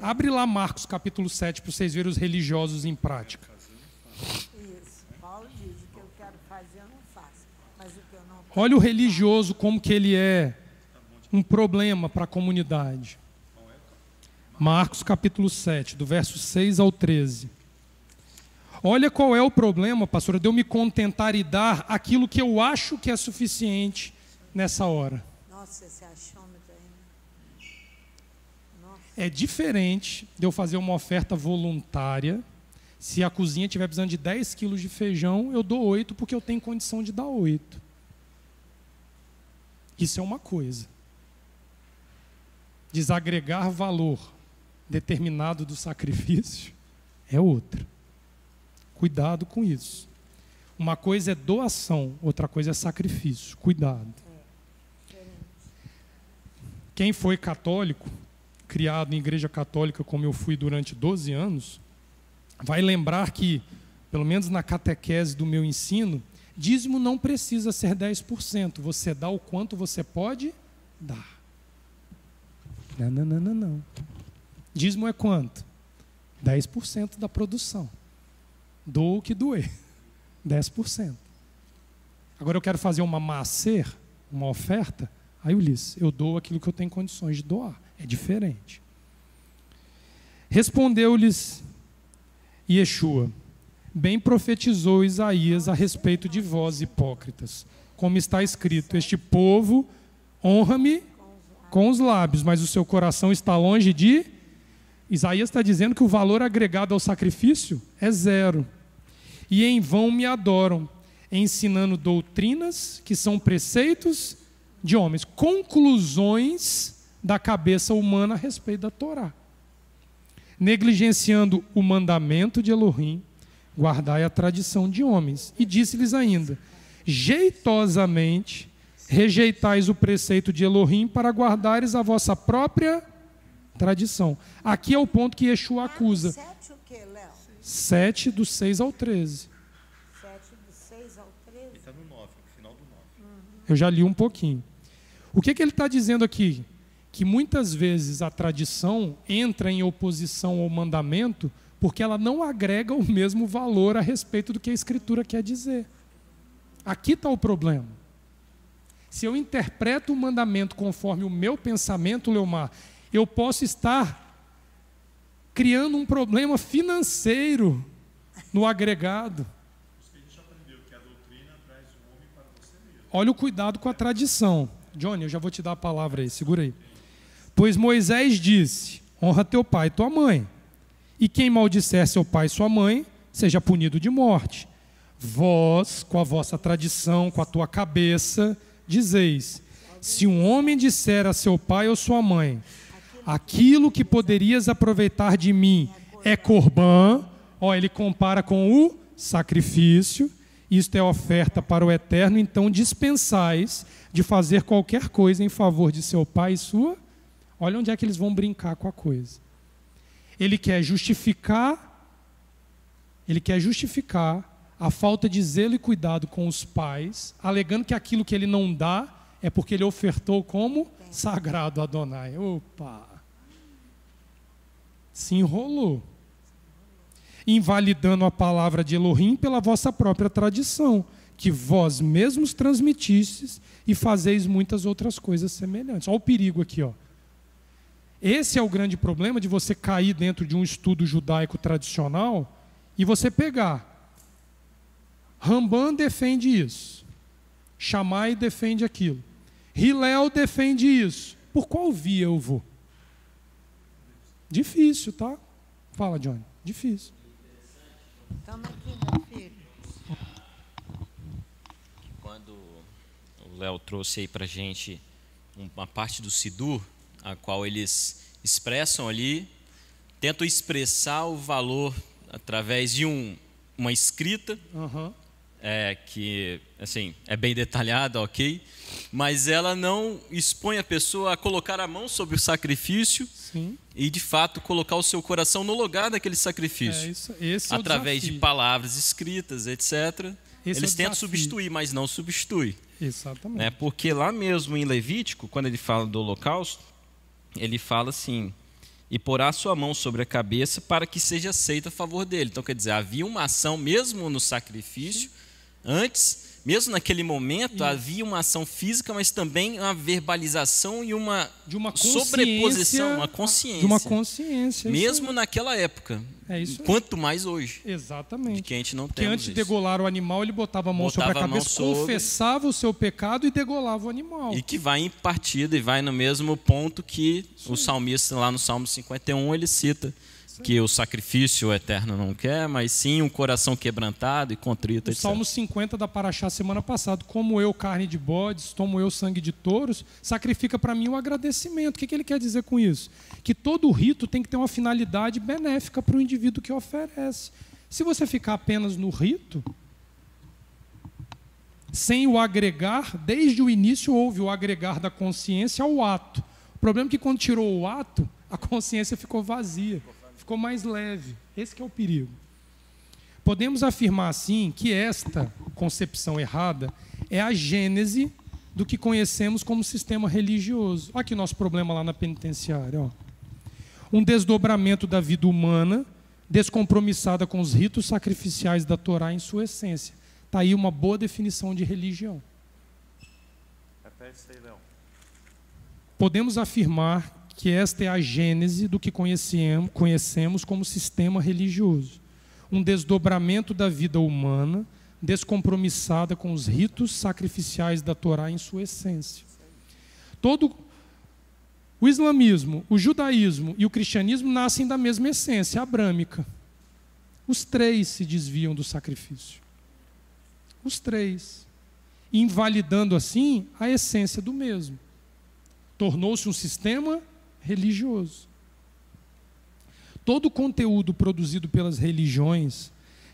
Abre lá Marcos capítulo 7 para vocês verem os religiosos em prática. Isso. Paulo diz: o que eu quero fazer eu não faço, mas o que eu não quero... Olha o religioso como que ele é um problema para a comunidade. Marcos capítulo 7, do verso 6 ao 13. Olha qual é o problema, pastora, de eu me contentar e dar aquilo que eu acho que é suficiente nessa hora. Nossa, esse achômetro aí, né? Nossa. É diferente de eu fazer uma oferta voluntária. Se a cozinha estiver precisando de 10 quilos de feijão, eu dou 8 porque eu tenho condição de dar 8. Isso é uma coisa. Desagregar valor determinado do sacrifício é outra. Cuidado com isso. Uma coisa é doação, outra coisa é sacrifício. Cuidado. Quem foi católico, criado em igreja católica como eu fui durante 12 anos, vai lembrar que, pelo menos na catequese do meu ensino, dízimo não precisa ser 10%. Você dá o quanto você pode dar. Não. Dízimo é quanto? 10% da produção. Dou o que doer. 10%. Agora eu quero fazer uma maaser, uma oferta. Aí Ulisses, eu dou aquilo que eu tenho condições de doar. É diferente. Respondeu-lhes Yeshua: bem profetizou Isaías a respeito de vós, hipócritas. Como está escrito: este povo honra-me com os lábios, mas o seu coração está longe de... Isaías está dizendo que o valor agregado ao sacrifício é 0. E em vão me adoram, ensinando doutrinas que são preceitos de homens, conclusões da cabeça humana a respeito da Torá. Negligenciando o mandamento de Elohim, guardai a tradição de homens. E disse-lhes ainda: jeitosamente rejeitais o preceito de Elohim para guardares a vossa própria tradição. Aqui é o ponto que Yeshua acusa. 7 o quê, Léo? 7, do 6 ao 13. 7 do 6 ao 13? Ele está no 9, no final do 9. Eu já li um pouquinho. O que ele está dizendo aqui? Que muitas vezes a tradição entra em oposição ao mandamento porque ela não agrega o mesmo valor a respeito do que a Escritura quer dizer. Aqui está o problema. Se eu interpreto o mandamento conforme o meu pensamento, Leomar, eu posso estar criando um problema financeiro no agregado. Olha o cuidado com a tradição. Johnny, eu já vou te dar a palavra aí, segura aí. Pois Moisés disse: honra teu pai e tua mãe, e quem maldisser seu pai e sua mãe, seja punido de morte. Vós, com a vossa tradição, com a tua cabeça, dizeis: se um homem disser a seu pai ou sua mãe, aquilo que poderias aproveitar de mim é corbã, ele compara com o sacrifício, isto é oferta para o eterno, então dispensais de fazer qualquer coisa em favor de seu pai e sua. Olha onde é que eles vão brincar com a coisa. Ele quer justificar a falta de zelo e cuidado com os pais, alegando que aquilo que ele não dá é porque ele ofertou como sagrado a Adonai. Opa! Se enrolou. Invalidando a palavra de Elohim pela vossa própria tradição, que vós mesmos transmitistes e fazeis muitas outras coisas semelhantes. Olha o perigo aqui, ó. Esse é o grande problema de você cair dentro de um estudo judaico tradicional e você pegar. Ramban defende isso. Shammai defende aquilo. Hillel defende isso. Por qual via eu vou? Difícil, tá? Fala, Johnny. Difícil. Toma aqui, meu filho. Quando o Léo trouxe aí pra gente uma parte do Sidur, a qual eles expressam ali, tentam expressar o valor através de uma escrita, que assim, é bem detalhada, ok? Mas ela não expõe a pessoa a colocar a mão sobre o sacrifício. Sim. E de fato colocar o seu coração no lugar daquele sacrifício. Esse é o através desafio. de palavras escritas, etc. Eles tentam substituir, mas não substitui. Exatamente. Né? Porque lá mesmo em Levítico, quando ele fala do holocausto, ele fala assim: e porá sua mão sobre a cabeça para que seja aceita a favor dele. Então, quer dizer, havia uma ação mesmo no sacrifício, antes, mesmo naquele momento, havia uma ação física, mas também uma verbalização e uma sobreposição, uma consciência. De uma consciência. Mesmo naquela época. É isso aí. Quanto mais hoje. Exatamente. De que a gente não tem. Porque antes de degolar o animal, ele botava a mão sobre a cabeça, confessava o seu pecado e degolava o animal. E que vai em partida e vai no mesmo ponto que o salmista, lá no Salmo 51, ele cita que o sacrifício eterno não quer, mas sim um coração quebrantado e contrito, etc. O Salmo 50 da Paraxá semana passada: como eu carne de bodes, tomo eu sangue de touros, sacrifica para mim o agradecimento. O que ele quer dizer com isso? Que todo rito tem que ter uma finalidade benéfica para o indivíduo que oferece. Se você ficar apenas no rito, sem o agregar, desde o início houve o agregar da consciência ao ato. O problema é que quando tirou o ato, a consciência ficou vazia. Ficou mais leve. Esse que é o perigo. Podemos afirmar, assim, que esta concepção errada é a gênese do que conhecemos como sistema religioso. Olha aqui o nosso problema lá na penitenciária. Ó. Um desdobramento da vida humana, descompromissada com os ritos sacrificiais da Torá em sua essência. Está aí uma boa definição de religião. Podemos afirmar que esta é a gênese do que conhecemos como sistema religioso. Um desdobramento da vida humana, descompromissada com os ritos sacrificiais da Torá em sua essência. Todo o islamismo, o judaísmo e o cristianismo nascem da mesma essência, abrâmica. Os três se desviam do sacrifício. Os três. Invalidando assim a essência do mesmo. Tornou-se um sistema religioso. Todo o conteúdo produzido pelas religiões,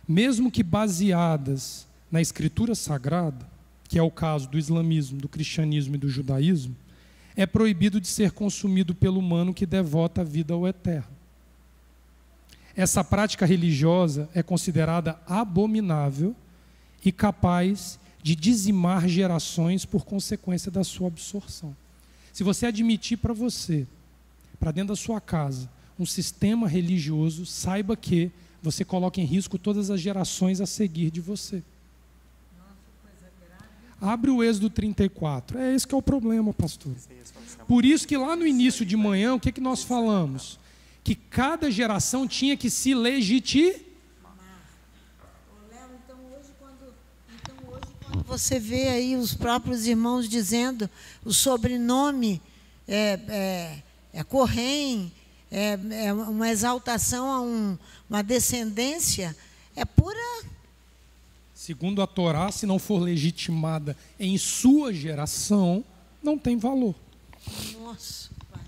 mesmo que baseadas na escritura sagrada, que é o caso do islamismo, do cristianismo e do judaísmo, é proibido de ser consumido pelo humano que devota a vida ao eterno. Essa prática religiosa é considerada abominável e capaz de dizimar gerações por consequência da sua absorção. Se você admitir para você, para dentro da sua casa, um sistema religioso, saiba que você coloca em risco todas as gerações a seguir de você. Abre o Êxodo 34. É esse que é o problema, pastor. Por isso que lá no início de manhã, o que nós falamos? Que cada geração tinha que se legitimar. Léo, então hoje quando você vê aí os próprios irmãos dizendo o sobrenome é Corrém, é uma exaltação a uma descendência, é pura. Segundo a Torá, se não for legitimada em sua geração, não tem valor. Nossa, pai.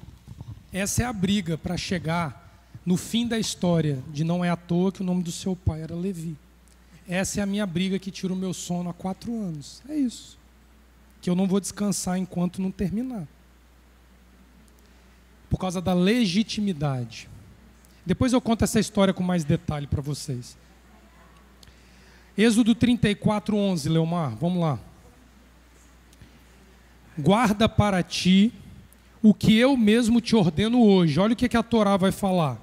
Essa é a briga para chegar no fim da história, de não é à toa que o nome do seu pai era Levi. Essa é a minha briga que tira o meu sono há 4 anos. É isso. Que eu não vou descansar enquanto não terminar. Por causa da legitimidade. Depois eu conto essa história com mais detalhe para vocês. Êxodo 34:11, Leomar, vamos lá. Guarda para ti o que eu mesmo te ordeno hoje. Olha o que a Torá vai falar.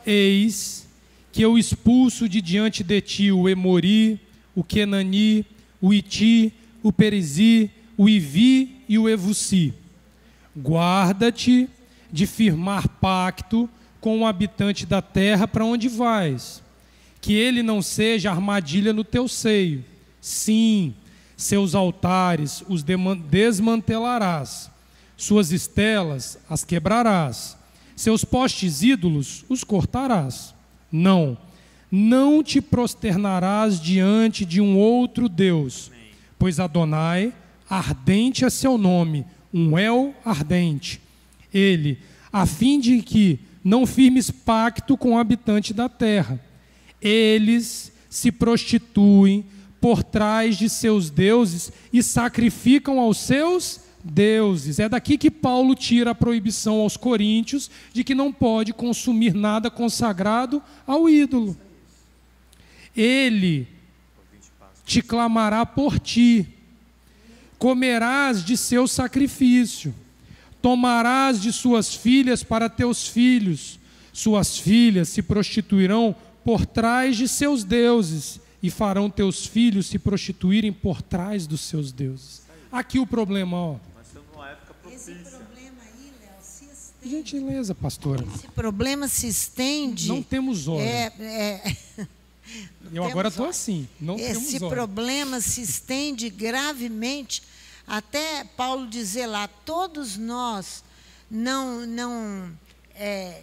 Eis que eu expulso de diante de ti o Emori, o Quenani, o Iti, o Perizi, o Ivi e o Evusi. Guarda-te de firmar pacto com o habitante da terra para onde vais, que ele não seja armadilha no teu seio. Sim, seus altares os desmantelarás, suas estelas as quebrarás, seus postes ídolos os cortarás. Não te prosternarás diante de um outro Deus, pois Adonai, ardente é seu nome, um El ardente. Ele, a fim de que não firmes pacto com o habitante da terra. Eles se prostituem por trás de seus deuses e sacrificam aos seus deuses. É daqui que Paulo tira a proibição aos coríntios de que não pode consumir nada consagrado ao ídolo. Ele te clamará por ti, comerás de seu sacrifício, tomarás de suas filhas para teus filhos, suas filhas se prostituirão por trás de seus deuses e farão teus filhos se prostituírem por trás dos seus deuses. Aqui o problema, ó. Esse problema aí, Léo, se estende. Gentileza, pastora. Esse problema se estende. Não temos hora. Eu agora estou assim. Não temos Esse hora. problema se estende gravemente, até Paulo dizer lá, todos nós não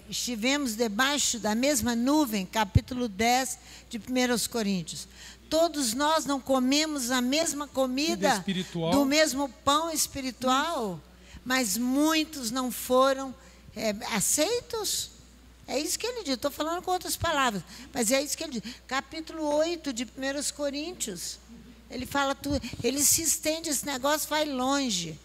estivemos debaixo da mesma nuvem, capítulo 10 de 1 Coríntios. Todos nós não comemos a mesma comida do mesmo pão espiritual, mas muitos não foram aceitos. É isso que ele diz, estou falando com outras palavras, mas é isso que ele diz. Capítulo 8 de 1 Coríntios, ele fala tudo, ele se estende, esse negócio vai longe.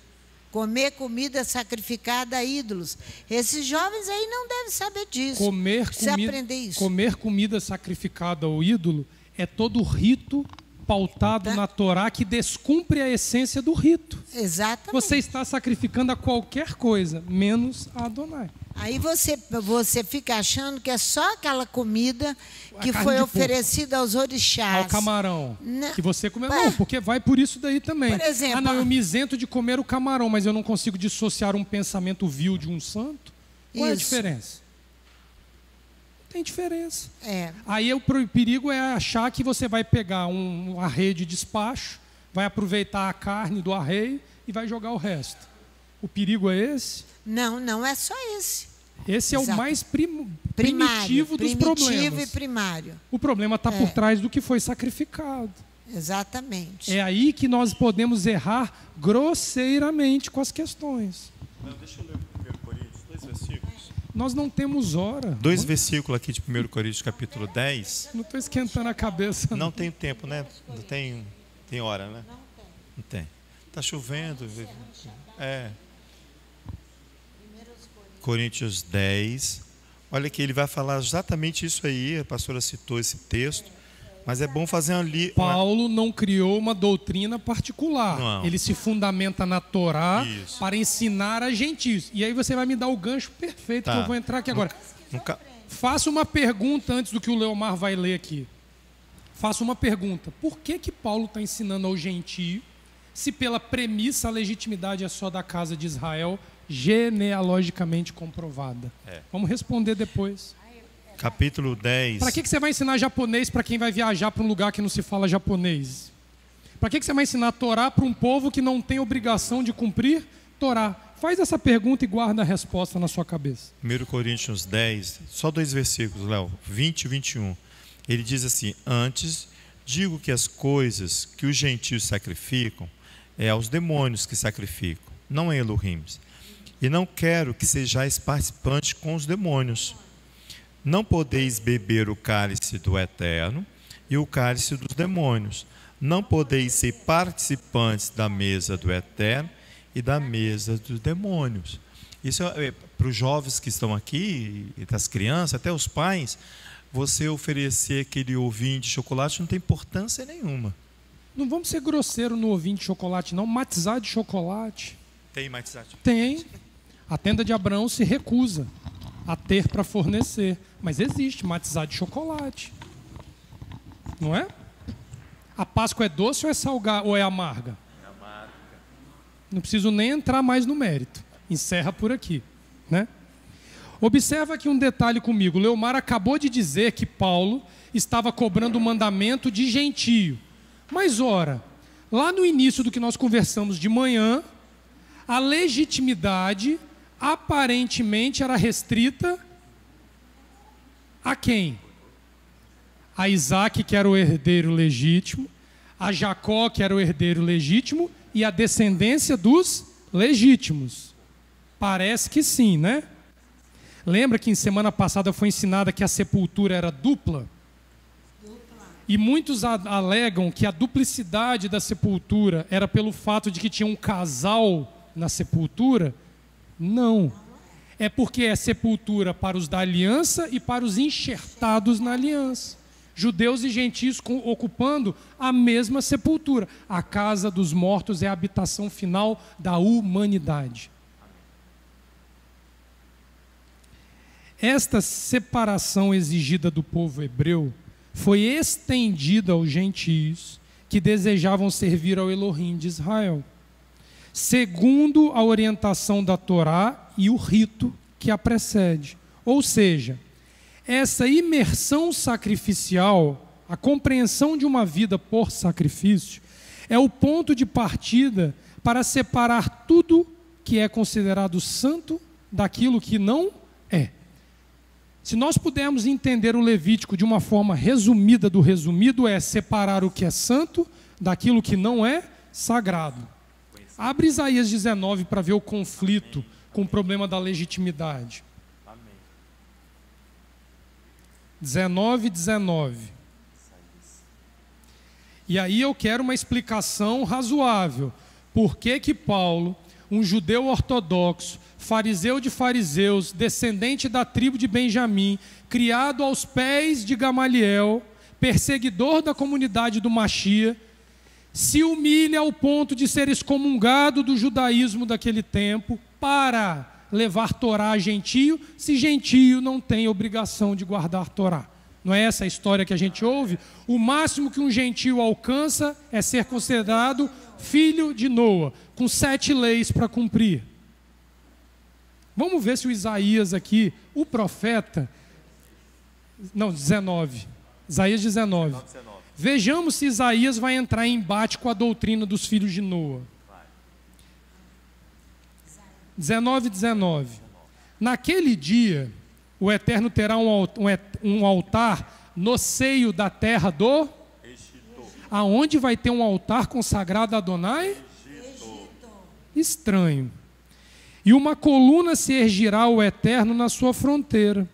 Comer comida sacrificada a ídolos. Esses jovens aí não devem saber disso. Aprender isso. Comer comida sacrificada ao ídolo é todo rito pautado na Torá que descumpre a essência do rito. Exatamente. Você está sacrificando a qualquer coisa, menos a Adonai. Aí você fica achando que é só aquela comida que foi oferecida aos orixás. Ao camarão. Não. Que você comeu. Não, porque vai por isso daí também. Por exemplo, não, eu me isento de comer o camarão, mas eu não consigo dissociar um pensamento vil de um santo. Qual é a diferença? Não tem diferença. Aí o perigo é achar que você vai pegar uma rede de despacho, vai aproveitar a carne do arreio e vai jogar o resto. O perigo é esse? Não é só esse. Esse é o mais primitivo dos problemas. Primitivo e primário. O problema está por trás do que foi sacrificado. Exatamente. É aí que nós podemos errar grosseiramente com as questões. Deixa eu ler o 1 Coríntios, 2 versículos. Nós não temos hora. 2 versículos aqui de 1 Coríntios, capítulo 10. Não estou esquentando a cabeça. Não tem tempo, né? Não tem hora, né? Não tem. Está chovendo. Coríntios 10. Olha que ele vai falar exatamente isso aí. A pastora citou esse texto. Mas é bom fazer Paulo não criou uma doutrina particular. Não. Ele se fundamenta na Torá para ensinar a gentios. E aí você vai me dar o gancho perfeito que eu vou entrar aqui agora. Faça uma pergunta antes do que o Leomar vai ler aqui. Faça uma pergunta. Por que Paulo está ensinando ao gentio, se pela premissa a legitimidade é só da casa de Israel, genealogicamente comprovada? Vamos responder depois. Capítulo 10. Para que você vai ensinar japonês para quem vai viajar para um lugar que não se fala japonês? Para que você vai ensinar Torá para um povo que não tem obrigação de cumprir Torá? Faz essa pergunta e guarda a resposta na sua cabeça. 1 Coríntios 10, só 2 versículos, Léo, 20 e 21. Ele diz assim: antes, digo que as coisas que os gentios sacrificam é aos demônios que sacrificam, não a Elohim. E não quero que sejais participantes com os demônios. Não podeis beber o cálice do Eterno e o cálice dos demônios. Não podeis ser participantes da mesa do Eterno e da mesa dos demônios. Isso é para os jovens que estão aqui, e das crianças, até os pais, você oferecer aquele ovinho de chocolate não tem importância nenhuma. Não vamos ser grosseiro no ovinho de chocolate, não. Matizar de chocolate. Tem matizar? Tem. A tenda de Abraão se recusa a ter para fornecer. Mas existe matizar de chocolate. Não é? A Páscoa é doce ou é salgada ou é amarga? É amarga. Não preciso nem entrar mais no mérito. Encerra por aqui, né? Observa aqui um detalhe comigo. Leomar acabou de dizer que Paulo estava cobrando o mandamento de gentio. Mas ora, lá no início do que nós conversamos de manhã, a legitimidade aparentemente era restrita a quem? A Isaac, que era o herdeiro legítimo, a Jacó, que era o herdeiro legítimo, e a descendência dos legítimos. Parece que sim, né? Lembra que em semana passada foi ensinada que a sepultura era dupla? E muitos alegam que a duplicidade da sepultura era pelo fato de que tinha um casal na sepultura. Não. É porque é sepultura para os da aliança e para os enxertados na aliança. Judeus e gentios ocupando a mesma sepultura. A casa dos mortos é a habitação final da humanidade. Esta separação exigida do povo hebreu foi estendida aos gentios que desejavam servir ao Elohim de Israel, segundo a orientação da Torá e o rito que a precede. Ou seja, essa imersão sacrificial, a compreensão de uma vida por sacrifício, é o ponto de partida para separar tudo que é considerado santo daquilo que não é. Se nós pudermos entender o Levítico de uma forma resumida do resumido, é separar o que é santo daquilo que não é sagrado. Abre Isaías 19 para ver o conflito com o problema da legitimidade. 19. E aí eu quero uma explicação razoável. Por que que Paulo, um judeu ortodoxo, fariseu de fariseus, descendente da tribo de Benjamim, criado aos pés de Gamaliel, perseguidor da comunidade do Machia, se humilha ao ponto de ser excomungado do judaísmo daquele tempo para levar Torá a gentio, se gentio não tem obrigação de guardar Torá. Não é essa a história que a gente ouve? O máximo que um gentio alcança é ser considerado filho de Noa, com 7 leis para cumprir. Vamos ver se o Isaías aqui, o profeta... Não, 19. Isaías 19. Vejamos se Isaías vai entrar em embate com a doutrina dos filhos de Noa. 19. Naquele dia, o Eterno terá um altar no seio da terra do... Aonde vai ter um altar consagrado a Adonai? Estranho. E uma coluna se ergirá ao Eterno na sua fronteira.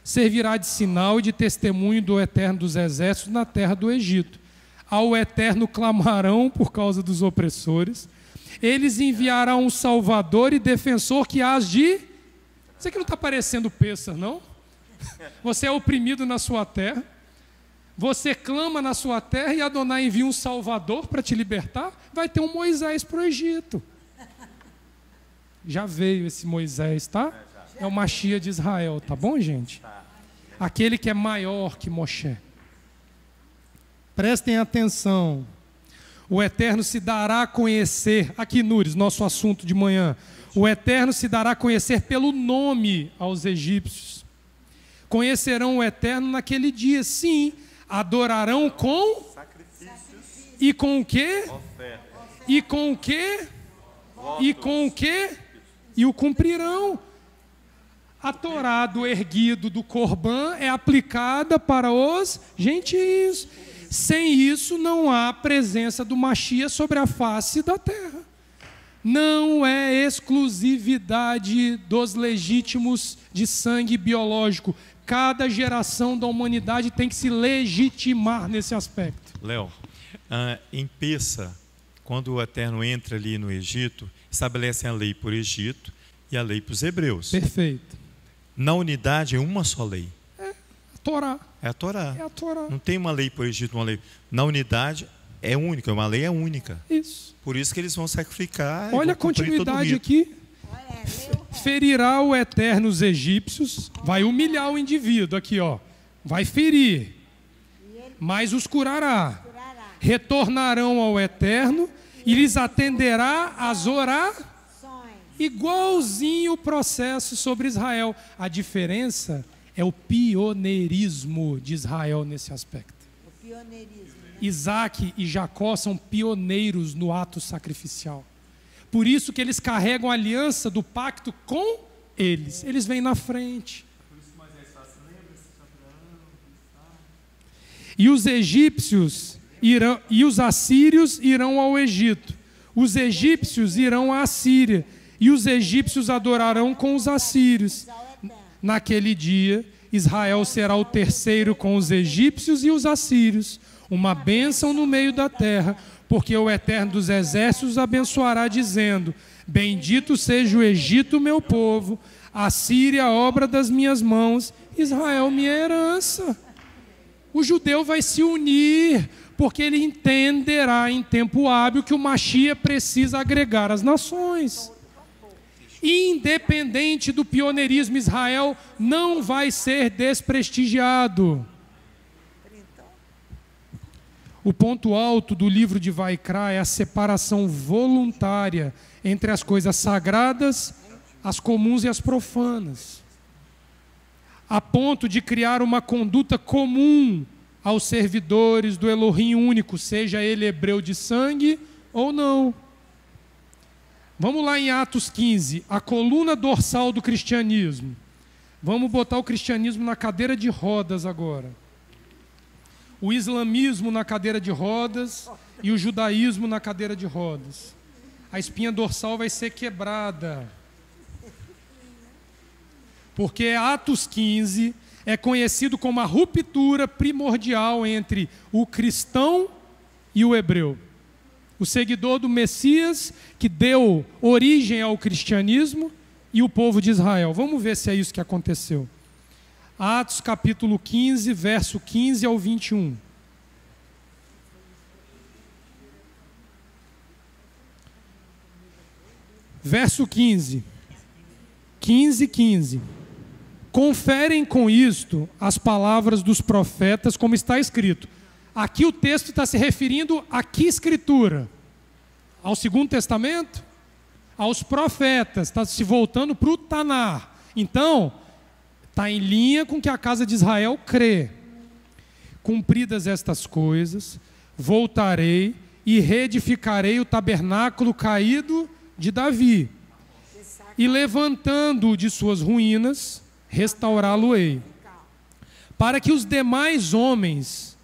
Servirá de sinal e de testemunho do Eterno dos exércitos na terra do Egito. Ao Eterno clamarão por causa dos opressores. Eles enviarão um salvador e defensor que hás de... Isso aqui não está parecendo Pêssar, não? Você é oprimido na sua terra. Você clama na sua terra e Adonai envia um salvador para te libertar. Vai ter um Moisés para o Egito. Já veio esse Moisés, tá? É o Machia de Israel, tá bom, gente? Aquele que é maior que Moshe. Prestem atenção. O Eterno se dará a conhecer, aqui Nures, nosso assunto de manhã. O Eterno se dará a conhecer pelo nome aos egípcios. Conhecerão o Eterno naquele dia, sim. Adorarão com sacrifícios. E com o quê? Oferta. E com o quê? Votos. E com o quê? E o cumprirão. A Torá do erguido do Corbã é aplicada para os gentios. Sem isso não há presença do Machia sobre a face da terra. Não é exclusividade dos legítimos de sangue biológico. Cada geração da humanidade tem que se legitimar nesse aspecto. Léo, em Pêssar, quando o Eterno entra ali no Egito, estabelece a lei por Egito, e a lei para os hebreus. Perfeito. Na unidade é uma só lei. A Torá. É a Torá. É a Torá. Não tem uma lei para o Egito, uma lei. Na unidade é única, uma lei é única. Isso. Por isso que eles vão sacrificar. Olha a continuidade aqui. Ferirá o Eterno os egípcios, vai humilhar o indivíduo aqui, ó. Vai ferir, mas os curará. Retornarão ao Eterno e lhes atenderá as orações. Igualzinho o processo sobre Israel. A diferença é o pioneirismo de Israel nesse aspecto. O pioneirismo. Isaac e Jacó são pioneiros no ato sacrificial. Por isso que eles carregam a aliança do pacto com eles. Eles vêm na frente. E os egípcios irão, e os assírios irão ao Egito. Os egípcios irão à Assíria. E os egípcios adorarão com os assírios. Naquele dia, Israel será o terceiro com os egípcios e os assírios. Uma bênção no meio da terra, porque o Eterno dos Exércitos abençoará, dizendo: bendito seja o Egito, meu povo, a Síria, obra das minhas mãos, Israel, minha herança. O judeu vai se unir, porque ele entenderá em tempo hábil que o Mashiach precisa agregar as nações. Independente do pioneirismo, Israel não vai ser desprestigiado. O ponto alto do livro de Vaikra é a separação voluntária entre as coisas sagradas, as comuns e as profanas, a ponto de criar uma conduta comum aos servidores do Elohim único, seja ele hebreu de sangue ou não. Vamos lá em Atos 15, a coluna dorsal do cristianismo. Vamos botar o cristianismo na cadeira de rodas agora. O islamismo na cadeira de rodas e o judaísmo na cadeira de rodas. A espinha dorsal vai ser quebrada. Porque Atos 15 é conhecido como a ruptura primordial entre o cristão e o hebreu. O seguidor do Messias que deu origem ao cristianismo e o povo de Israel. Vamos ver se é isso que aconteceu. Atos capítulo 15, verso 15 ao 21. Verso 15. 15. Conferem com isto as palavras dos profetas, como está escrito. Aqui o texto está se referindo a que escritura? Ao Segundo Testamento? Aos profetas, está se voltando para o Tanar. Então, está em linha com o que a casa de Israel crê. Cumpridas estas coisas, voltarei e reedificarei o tabernáculo caído de Davi, e levantando-o de suas ruínas, restaurá-lo-ei, para que os demais homens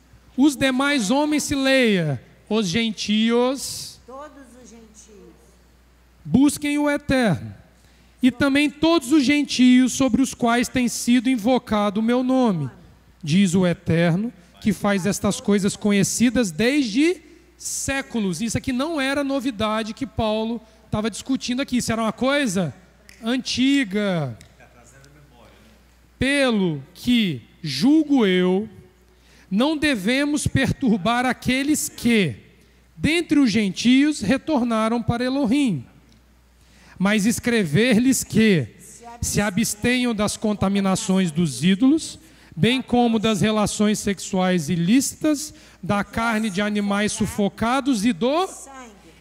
se leia, os gentios, Todos os gentios. busquem o Eterno, e também todos os gentios sobre os quais tem sido invocado o meu nome, diz o Eterno, que faz estas coisas conhecidas desde séculos. Isso aqui não era novidade que Paulo estava discutindo aqui, isso era uma coisa antiga. Pelo que, julgo eu, não devemos perturbar aqueles que, dentre os gentios, retornaram para Elohim, mas escrever-lhes que se abstenham das contaminações dos ídolos, bem como das relações sexuais ilícitas, da carne de animais sufocados e do...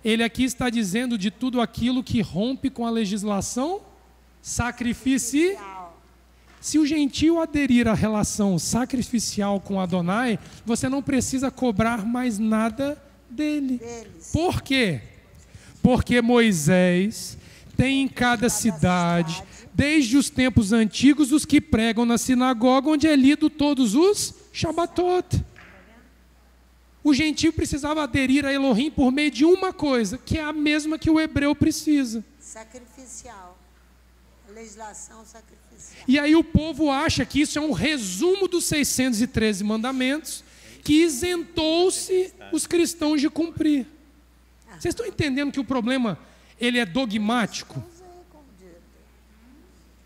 Ele aqui está dizendo de tudo aquilo que rompe com a legislação sacrificial. Se o gentio aderir à relação sacrificial com Adonai, você não precisa cobrar mais nada dele. Por quê? Porque Moisés tem em cada cidade, desde os tempos antigos, os que pregam na sinagoga, onde é lido todos os Shabbatot. O gentio precisava aderir a Elohim por meio de uma coisa, que é a mesma que o hebreu precisa. Sacrificial. Legislação sacrificial. E aí o povo acha que isso é um resumo dos 613 mandamentos, que isentou-se os cristãos de cumprir. Vocês estão entendendo que o problema, ele é dogmático?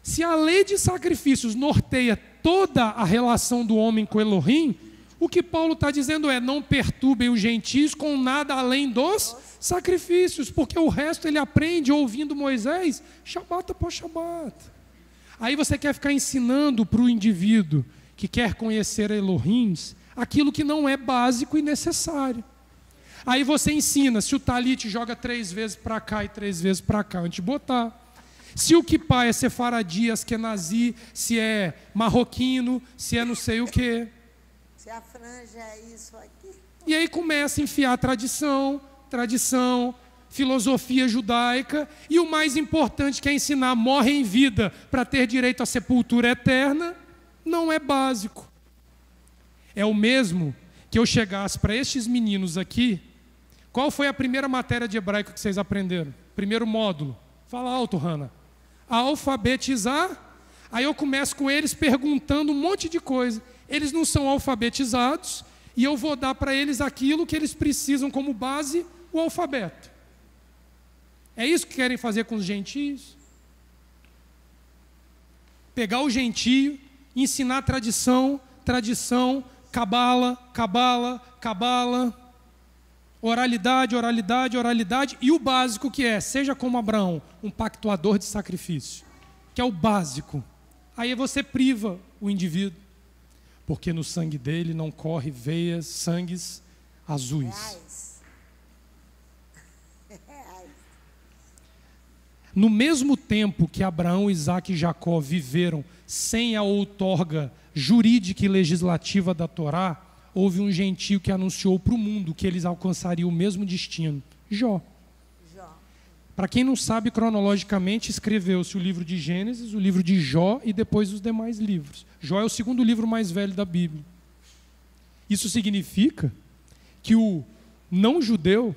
Se a lei de sacrifícios norteia toda a relação do homem com Elohim, o que Paulo está dizendo é: não perturbem os gentios com nada além dos sacrifícios, porque o resto ele aprende ouvindo Moisés, Shabat após Shabat. Aí você quer ficar ensinando para o indivíduo que quer conhecer Elohim aquilo que não é básico e necessário. Aí você ensina se o talit joga 3 vezes para cá e 3 vezes para cá, antes de botar. Se o kippá é sefaradi, askenazi, se é marroquino, se é não sei o quê. Se a franja é isso aqui. E aí começa a enfiar tradição, filosofia judaica, e o mais importante que é ensinar morre em vida para ter direito à sepultura eterna, não é básico. É o mesmo que eu chegasse para estes meninos aqui. Qual foi a primeira matéria de hebraico que vocês aprenderam? Primeiro módulo. Fala alto, Hannah. Alfabetizar. Aí eu começo com eles perguntando um monte de coisa. Eles não são alfabetizados e eu vou dar para eles aquilo que eles precisam como base, o alfabeto. É isso que querem fazer com os gentios? Pegar o gentio, ensinar tradição, cabala, oralidade, e o básico que é, seja como Abraão, um pactuador de sacrifício, que é o básico. Aí você priva o indivíduo, porque no sangue dele não corre veias, sangues azuis. No mesmo tempo que Abraão, Isaque e Jacó viveram sem a outorga jurídica e legislativa da Torá, houve um gentio que anunciou para o mundo que eles alcançariam o mesmo destino. Jó. Para quem não sabe, cronologicamente, escreveu-se o livro de Gênesis, o livro de Jó e depois os demais livros. Jó é o segundo livro mais velho da Bíblia. Isso significa que o não-judeu,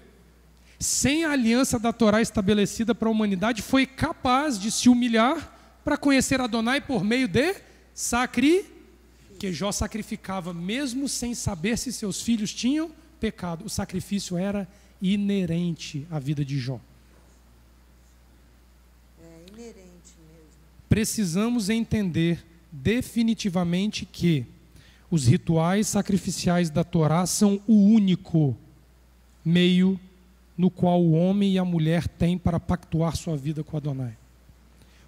sem a aliança da Torá estabelecida para a humanidade, foi capaz de se humilhar para conhecer Adonai por meio de sacrifício. Que Jó sacrificava mesmo sem saber se seus filhos tinham pecado. O sacrifício era inerente à vida de Jó. É inerente mesmo. Precisamos entender definitivamente que os rituais sacrificiais da Torá são o único meio no qual o homem e a mulher têm para pactuar sua vida com Adonai.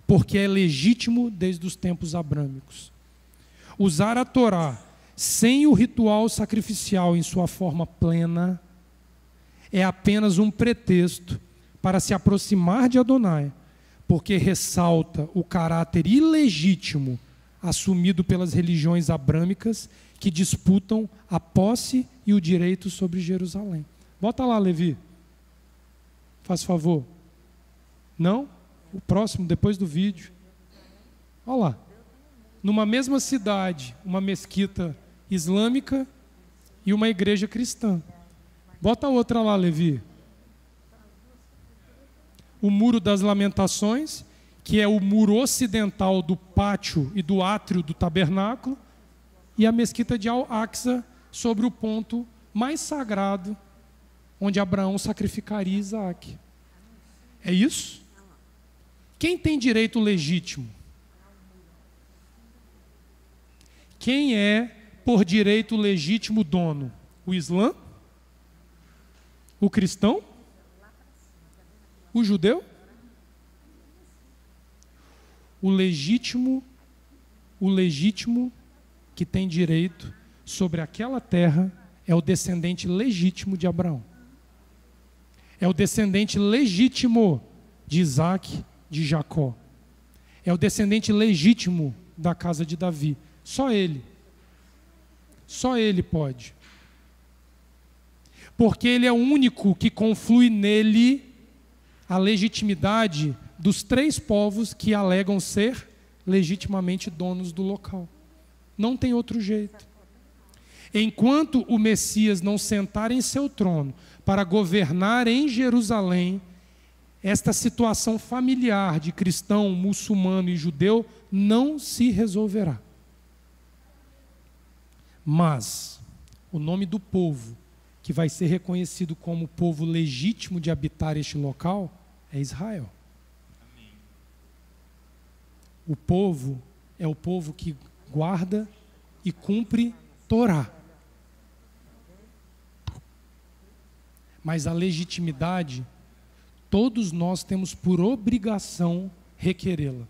Porque é legítimo desde os tempos abrâmicos. Usar a Torá sem o ritual sacrificial em sua forma plena é apenas um pretexto para se aproximar de Adonai, porque ressalta o caráter ilegítimo assumido pelas religiões abrâmicas que disputam a posse e o direito sobre Jerusalém. Bota lá, Levi. Faz favor. Não? O próximo, depois do vídeo. Olha lá. Numa mesma cidade, uma mesquita islâmica e uma igreja cristã. Bota outra lá, Levi. O Muro das Lamentações, que é o muro ocidental do pátio e do átrio do tabernáculo, e a mesquita de Al-Aqsa, sobre o ponto mais sagrado, onde Abraão sacrificaria Isaque. É isso? Quem tem direito legítimo? Quem é, por direito legítimo, dono? O Islã? O cristão? O judeu? O legítimo que tem direito sobre aquela terra é o descendente legítimo de Abraão. É o descendente legítimo de Isaque, de Jacó. É o descendente legítimo da casa de Davi. Só ele pode. Porque ele é o único que conflui nele a legitimidade dos 3 povos que alegam ser legitimamente donos do local. Não tem outro jeito. Enquanto o Messias não sentar em seu trono para governar em Jerusalém, esta situação familiar de cristão, muçulmano e judeu não se resolverá. Mas o nome do povo que vai ser reconhecido como povo legítimo de habitar este local é Israel. O povo é o povo que guarda e cumpre Torá. Mas a legitimidade, todos nós temos por obrigação requerê-la.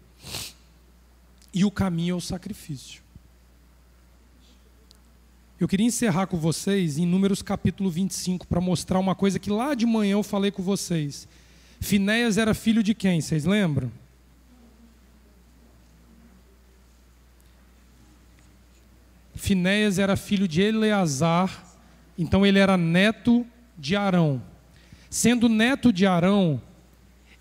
E o caminho é o sacrifício. Eu queria encerrar com vocês em Números capítulo 25, para mostrar uma coisa que lá de manhã eu falei com vocês. Finéias era filho de quem? Vocês lembram? Finéias era filho de Eleazar, então ele era neto de Arão. Sendo neto de Arão,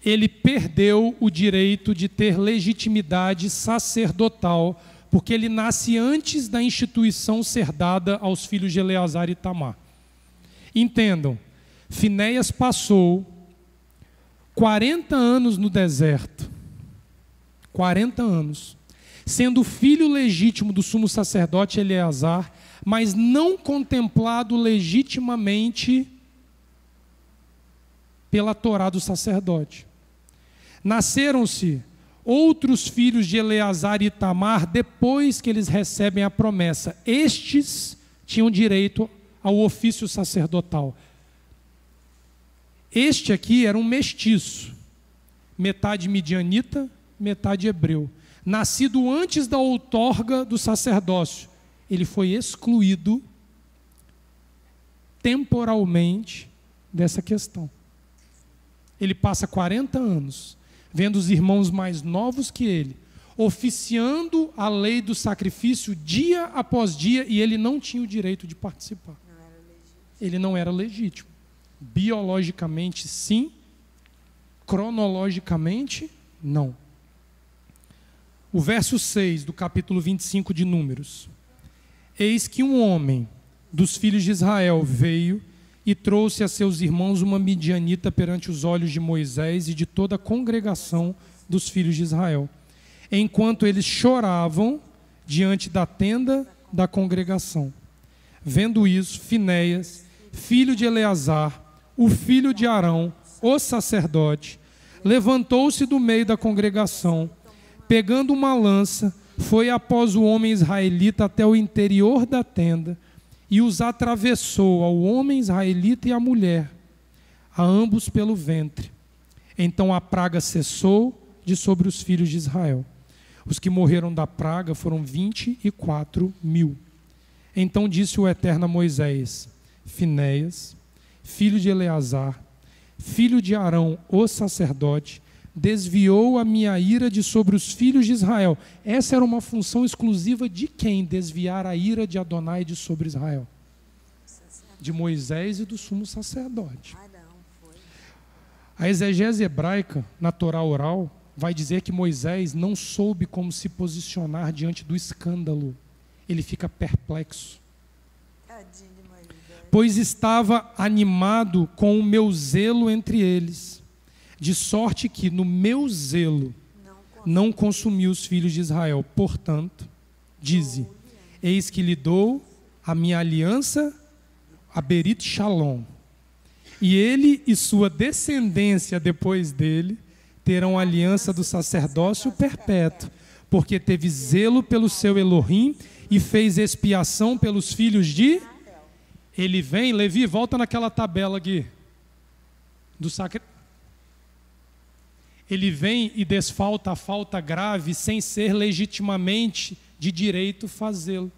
ele perdeu o direito de ter legitimidade sacerdotal, porque ele nasce antes da instituição ser dada aos filhos de Eleazar e Itamar. Entendam, Finéias passou 40 anos no deserto, 40 anos, sendo filho legítimo do sumo sacerdote Eleazar, mas não contemplado legitimamente pela Torá do sacerdote. Nasceram-se outros filhos de Eleazar e Itamar depois que eles recebem a promessa. Estes tinham direito ao ofício sacerdotal. Este aqui era um mestiço, metade midianita, metade hebreu. Nascido antes da outorga do sacerdócio, ele foi excluído temporalmente dessa questão. Ele passa 40 anos vendo os irmãos mais novos que ele oficiando a lei do sacrifício dia após dia, e ele não tinha o direito de participar. Ele não era legítimo. Biologicamente, sim. Cronologicamente, não. O verso 6 do capítulo 25 de Números. Eis que um homem dos filhos de Israel veio e trouxe a seus irmãos uma midianita perante os olhos de Moisés e de toda a congregação dos filhos de Israel, enquanto eles choravam diante da tenda da congregação. Vendo isso, Finéias, filho de Eleazar, o filho de Arão, o sacerdote, levantou-se do meio da congregação, pegando uma lança, foi após o homem israelita até o interior da tenda e os atravessou ao homem israelita e à mulher, a ambos pelo ventre. Então a praga cessou de sobre os filhos de Israel. Os que morreram da praga foram 24.000. Então disse o Eterno a Moisés: Finéias, filho de Eleazar, filho de Arão, o sacerdote, desviou a minha ira de sobre os filhos de Israel. Essa era uma função exclusiva de quem? Desviar a ira de Adonai de sobre Israel. De Moisés e do sumo sacerdote. A exegese hebraica, na Torá oral, vai dizer que Moisés não soube como se posicionar diante do escândalo. Ele fica perplexo. Pois estava animado com o meu zelo entre eles, de sorte que no meu zelo não consumi os filhos de Israel. Portanto, dize: eis que lhe dou a minha aliança a Berit Shalom, e ele e sua descendência depois dele terão a aliança do sacerdócio perpétuo, porque teve zelo pelo seu Elohim e fez expiação pelos filhos de... Ele vem, Levi, volta naquela tabela aqui do sacrifício. Ele vem e desfalta a falta grave sem ser legitimamente de direito fazê-lo.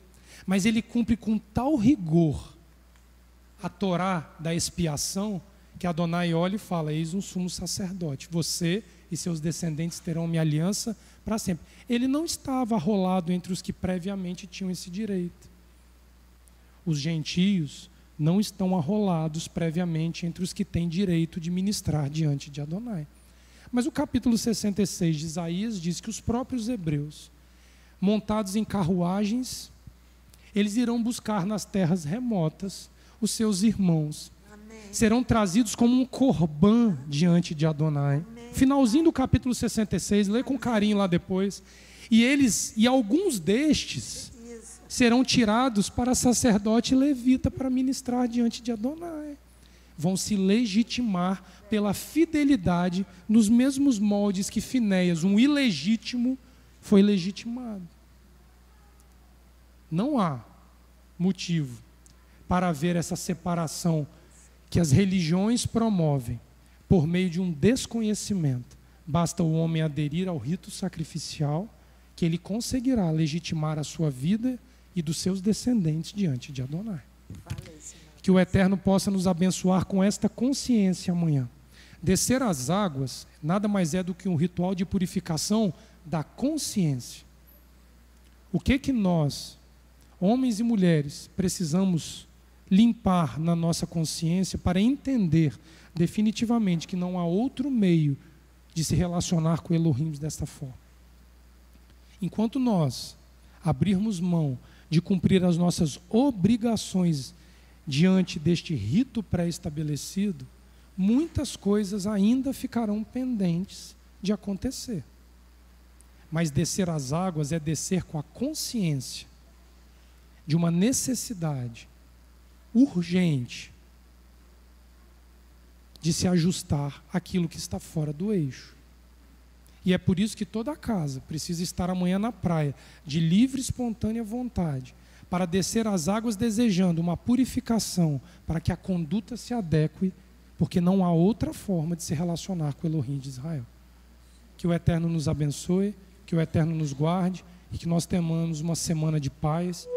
Mas ele cumpre com tal rigor a Torá da expiação que Adonai olha e fala: eis um sumo sacerdote, você e seus descendentes terão minha aliança para sempre. Ele não estava arrolado entre os que previamente tinham esse direito. Os gentios não estão arrolados previamente entre os que têm direito de ministrar diante de Adonai. Mas o capítulo 66 de Isaías diz que os próprios hebreus, montados em carruagens, eles irão buscar nas terras remotas os seus irmãos. Amém. Serão trazidos como um corbã diante de Adonai. Amém. Finalzinho do capítulo 66, lê com carinho lá depois. E alguns destes serão tirados para sacerdote levita para ministrar diante de Adonai. Vão se legitimar pela fidelidade nos mesmos moldes que Finéias, um ilegítimo, foi legitimado. Não há motivo para haver essa separação que as religiões promovem por meio de um desconhecimento. Basta o homem aderir ao rito sacrificial que ele conseguirá legitimar a sua vida e dos seus descendentes diante de Adonai. Que o Eterno possa nos abençoar com esta consciência amanhã. Descer às águas nada mais é do que um ritual de purificação da consciência. O que nós, homens e mulheres, precisamos limpar na nossa consciência para entender definitivamente que não há outro meio de se relacionar com Elohim desta forma. Enquanto nós abrirmos mão de cumprir as nossas obrigações diante deste rito pré-estabelecido, muitas coisas ainda ficarão pendentes de acontecer. Mas descer às águas é descer com a consciência de uma necessidade urgente de se ajustar àquilo que está fora do eixo. E é por isso que toda casa precisa estar amanhã na praia, de livre e espontânea vontade, para descer às águas desejando uma purificação, para que a conduta se adeque, porque não há outra forma de se relacionar com o Elohim de Israel. Que o Eterno nos abençoe, que o Eterno nos guarde e que nós tenhamos uma semana de paz